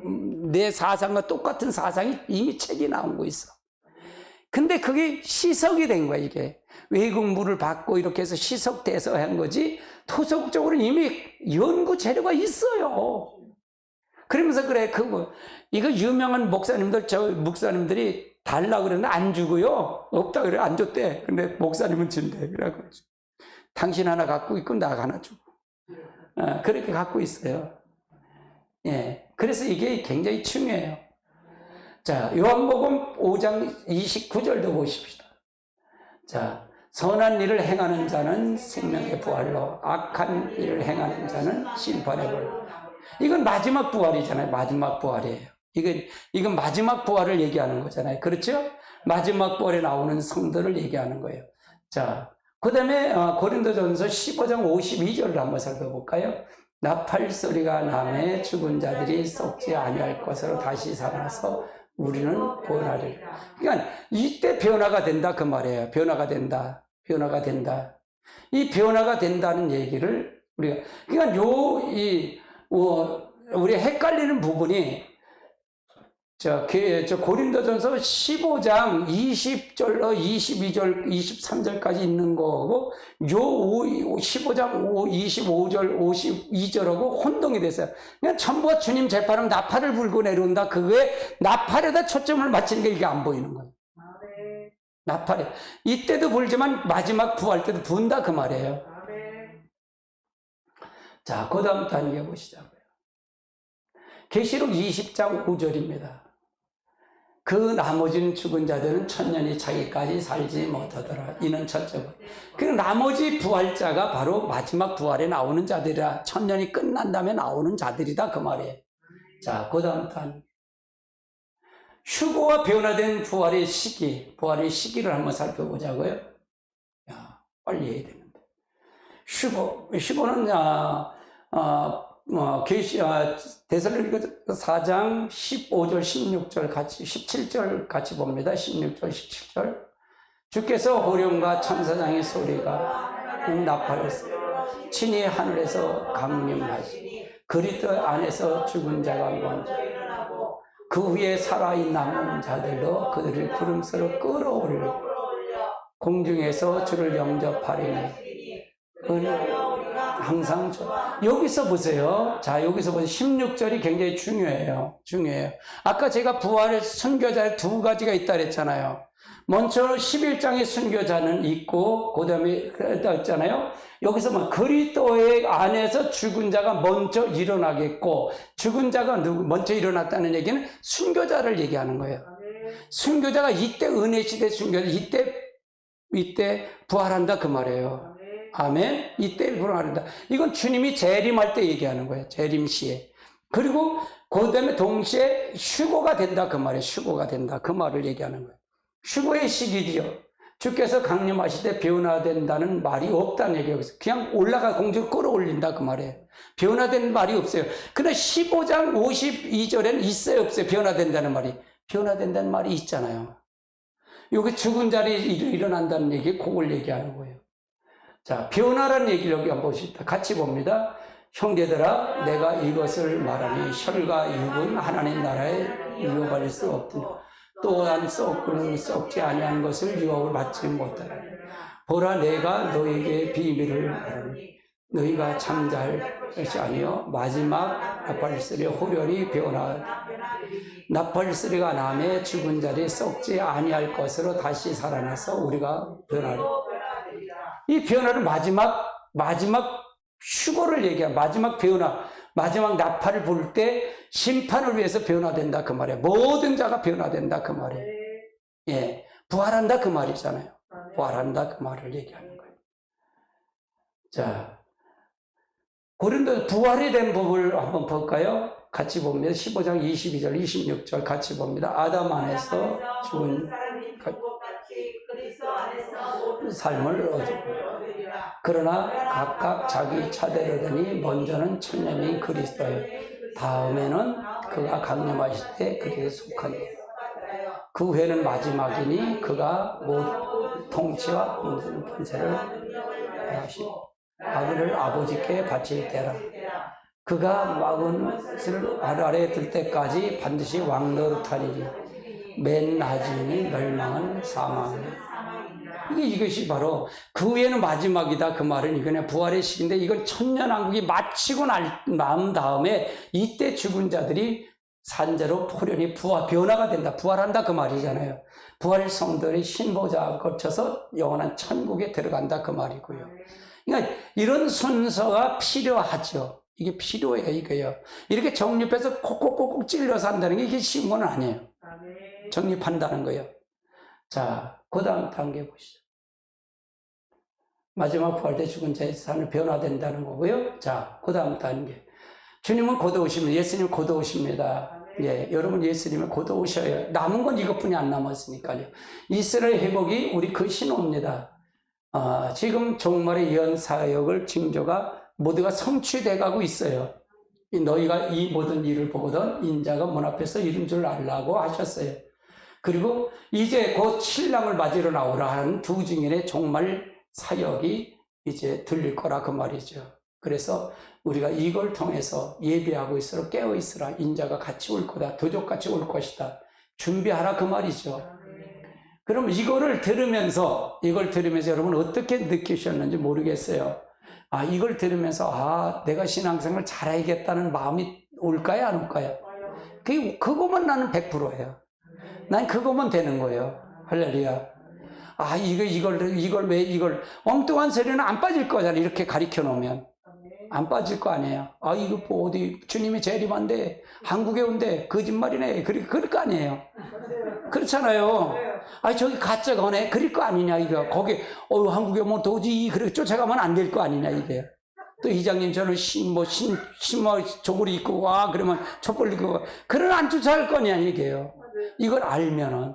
Speaker 1: 내 사상과 똑같은 사상이 이미 책이 나온 거 있어. 근데 그게 시석이 된 거야, 이게. 외국물을 받고 이렇게 해서 시석돼서 한 거지, 토속적으로는 이미 연구 재료가 있어요. 그러면서 그래, 이거 유명한 목사님들이 달라 그러는데 안 주고요. 없다 그래 안 줬대. 근데 목사님은 준대. 그래갖고 당신 하나 갖고 있고 나 하나 주고. 그렇게 갖고 있어요. 예. 그래서 이게 굉장히 중요해요. 자, 요한복음 5장 29절도 보십시다. 자, 선한 일을 행하는 자는 생명의 부활로, 악한 일을 행하는 자는 심판의 부활로. 이건 마지막 부활이잖아요. 마지막 부활이에요. 이건 마지막 부활을 얘기하는 거잖아요. 그렇죠? 마지막 부활에 나오는 성도를 얘기하는 거예요. 자, 그 다음에 고린도전서 15장 52절을 한번 살펴볼까요? 나팔 소리가 나매 죽은 자들이 썩지 아니할 것으로 다시 살아서 우리는 변화리라. 그러니까 이때 변화가 된다 그 말이에요. 변화가 된다. 변화가 된다. 이 변화가 된다는 얘기를 우리가 그러니까 우리 헷갈리는 부분이 저 고린도전서 15장 20절로 22절, 23절까지 있는 거고, 15장 25절, 52절하고 혼동이 됐어요. 그냥 전부가 주님 재판하면 나팔을 불고 내려온다. 그거에 나팔에다 초점을 맞추는 게 이게 안 보이는 거예요. 나팔에. 이때도 불지만 마지막 부활 때도 분다 그 말이에요. 자, 그 다음 단계 보시자고요. 계시록 20장 5절입니다. 그 나머지는 죽은 자들은 천년이 차기까지 살지 못하더라. 이는 첫째 부활. 그 나머지 부활자가 바로 마지막 부활에 나오는 자들이라. 천년이 끝난 다음에 나오는 자들이다 그 말이에요. 자, 그 다음 단계. 휴거와 변화된 부활의 시기를 한번 살펴보자고요. 야, 빨리 해야 되는데. 휴거는 데살로니가 4장 15절, 16절 같이, 17절 같이 봅니다. 16절, 17절. 주께서 호령과 천사장의 소리가 나팔에서 친히 하늘에서 강림하시니 그리스도 안에서 죽은 자가 먼저 그 위에 살아있는 남은 자들도 그들을 구름으로 끌어올려 공중에서 주를 영접하리니 항상 여기서 보세요. 자, 여기서 보세요. 16절이 굉장히 중요해요. 아까 제가 부활의 순교자의 두 가지가 있다 그랬잖아요. 먼저 11장의 순교자는 있고, 그 다음에 했잖아요. 여기서 그리스도의 안에서 죽은 자가 먼저 일어나겠고, 죽은 자가 먼저 일어났다는 얘기는 순교자를 얘기하는 거예요. 순교자가 이때 은혜 시대 순교자, 이때 부활한다 그 말이에요. 아멘. 이때 부활한다. 이건 주님이 재림할 때 얘기하는 거예요. 재림 시에. 그리고 그 다음에 동시에 휴거가 된다 그 말이에요. 휴거가 된다 그 말을 얘기하는 거예요. 휴거의 시기지요. 주께서 강림하실 때 변화된다는 말이 없다는 얘기예요. 그냥 올라가 공중을 끌어올린다 그 말이에요. 변화된 말이 없어요. 그런데 15장 52절에는 있어요 없어요? 변화된다는 말이. 변화된다는 말이 있잖아요. 여기 죽은 자리 일어난다는 얘기, 그걸 얘기하는 거예요. 자, 변화라는 얘기를 여기 한번 보십시다. 같이 봅니다. 형제들아, 내가 이것을 말하니 혈과 육은 하나님 나라에 유업할 수 없더니 또한 썩지 아니한 것을 유업을 받지 못하라. 보라, 내가 너에게 비밀을 말하니 너희가 잠잘 것이 아니요 마지막 나팔소리 호련히 변화 나팔소리가 나매 죽은 자리 썩지 아니할 것으로 다시 살아나서 우리가 변하리. 이 변화는 마지막 휴거를 얘기해. 마지막 변화, 마지막 나팔을 불 때 심판을 위해서 변화된다 그 말이에요. 모든 자가 변화된다 그 말이에요. 예, 부활한다 그 말이잖아요. 부활한다 그 말을 얘기하는 거예요. 자, 고린도 부활이 된 법을 한번 볼까요? 같이 봅니다. 15장 22절, 26절 같이 봅니다. 아담 안에서 죽은 삶을 얻었고 그러나 각각 자기 차대로 되니 먼저는 천년인 그리스도요 다음에는 그가 강림하실 때 그에게 속하니 그 후에는 마지막이니 그가 모든 통치와 모든 권세를 하시고 아들을 아버지께 바칠 때라 그가 막은 것을 아래에 들 때까지 반드시 왕 노릇하리니 맨 나중에 멸망은 사망이니 이것이 바로 그 후에는 마지막이다 그 말은 이거는 부활의 시기인데 이건 천년왕국이 마치고 난 다음에 이때 죽은 자들이 산재로 포련이 변화가 된다. 부활한다 그 말이잖아요. 부활 성도의 신보좌 거쳐서 영원한 천국에 들어간다 그 말이고요. 그러니까 이런 순서가 필요하죠. 이게 필요해요, 이거요. 이렇게 정립해서 콕콕콕콕 찔러서 한다는 게 이게 쉬운 건 아니에요. 정립한다는 거예요. 자, 그 다음 단계 보시죠. 마지막 부활 때 죽은 자의 삶이 변화된다는 거고요. 자, 그 다음 단계. 주님은 곧 오십니다. 예수님 곧 오십니다. 예, 여러분 예수님은 곧 오셔요. 남은 건 이것뿐이 안 남았으니까요. 이스라엘 회복이 우리 그 신호입니다. 지금 종말의 예언 사역을 징조가 모두가 성취돼 가고 있어요. 너희가 이 모든 일을 보거든 인자가 문 앞에서 이른 줄 알라고 하셨어요. 그리고 이제 곧 신랑을 맞으러 나오라 하는 두 증인의 종말 사역이 이제 들릴 거라 그 말이죠. 그래서 우리가 이걸 통해서 예비하고 있으라 깨어 있으라 인자가 같이 올 거다 도적같이 올 것이다 준비하라 그 말이죠. 그럼 이걸 들으면서 여러분 어떻게 느끼셨는지 모르겠어요. 이걸 들으면서 내가 신앙생활 잘해야겠다는 마음이 올까요 안 올까요? 그거만 나는 100%예요. 난 그거만 되는 거예요. 할렐루야. 이걸 엉뚱한 소리는 안 빠질 거잖아요. 이렇게 가르쳐 놓으면 안 빠질 거 아니에요. 이거 뭐 어디 주님이 재림한데 한국에 온대 거짓말이네. 그럴 거 아니에요. 그렇잖아요. 저기 가짜 거네. 그럴 거 아니냐 이거. 거기 한국에 뭐 도저히 그렇게 쫓아가면 안 될 거 아니냐 이게. 또 이장님처럼 조구리 입고 와 그러면 촛불 입고 그런 안 쫓아갈 거냐 이게요. 이걸 알면은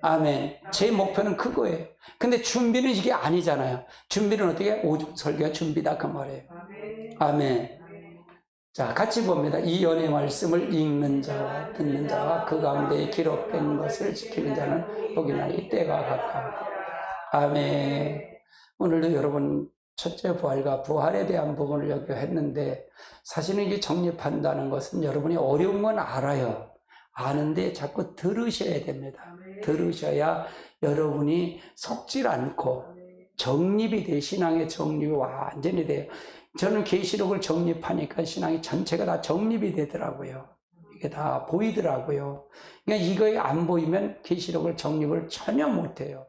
Speaker 1: 아멘. 제 목표는 그거예요. 근데 준비는 이게 아니잖아요. 준비는 어떻게? 오죽 설교가 준비다 그 말이에요. 아멘. 자, 같이 봅니다. 이 연의 말씀을 읽는 자와 듣는 자와 그 가운데 기록된 것을 지키는 자는 복이나 이 때가 가까워. 아멘. 오늘도 여러분 첫째 부활과 부활에 대한 부분을 여기 했는데 사실은 이게 정립한다는 것은 여러분이 어려운 건 알아요. 아는데 자꾸 들으셔야 됩니다. 들으셔야 여러분이 속질 않고 정립이 돼. 신앙의 정립이 완전히 돼요. 저는 계시록을 정립하니까 신앙이 전체가 다 정립이 되더라고요. 이게 다 보이더라고요. 그러니까 이거에 안 보이면 계시록을 정립을 전혀 못해요.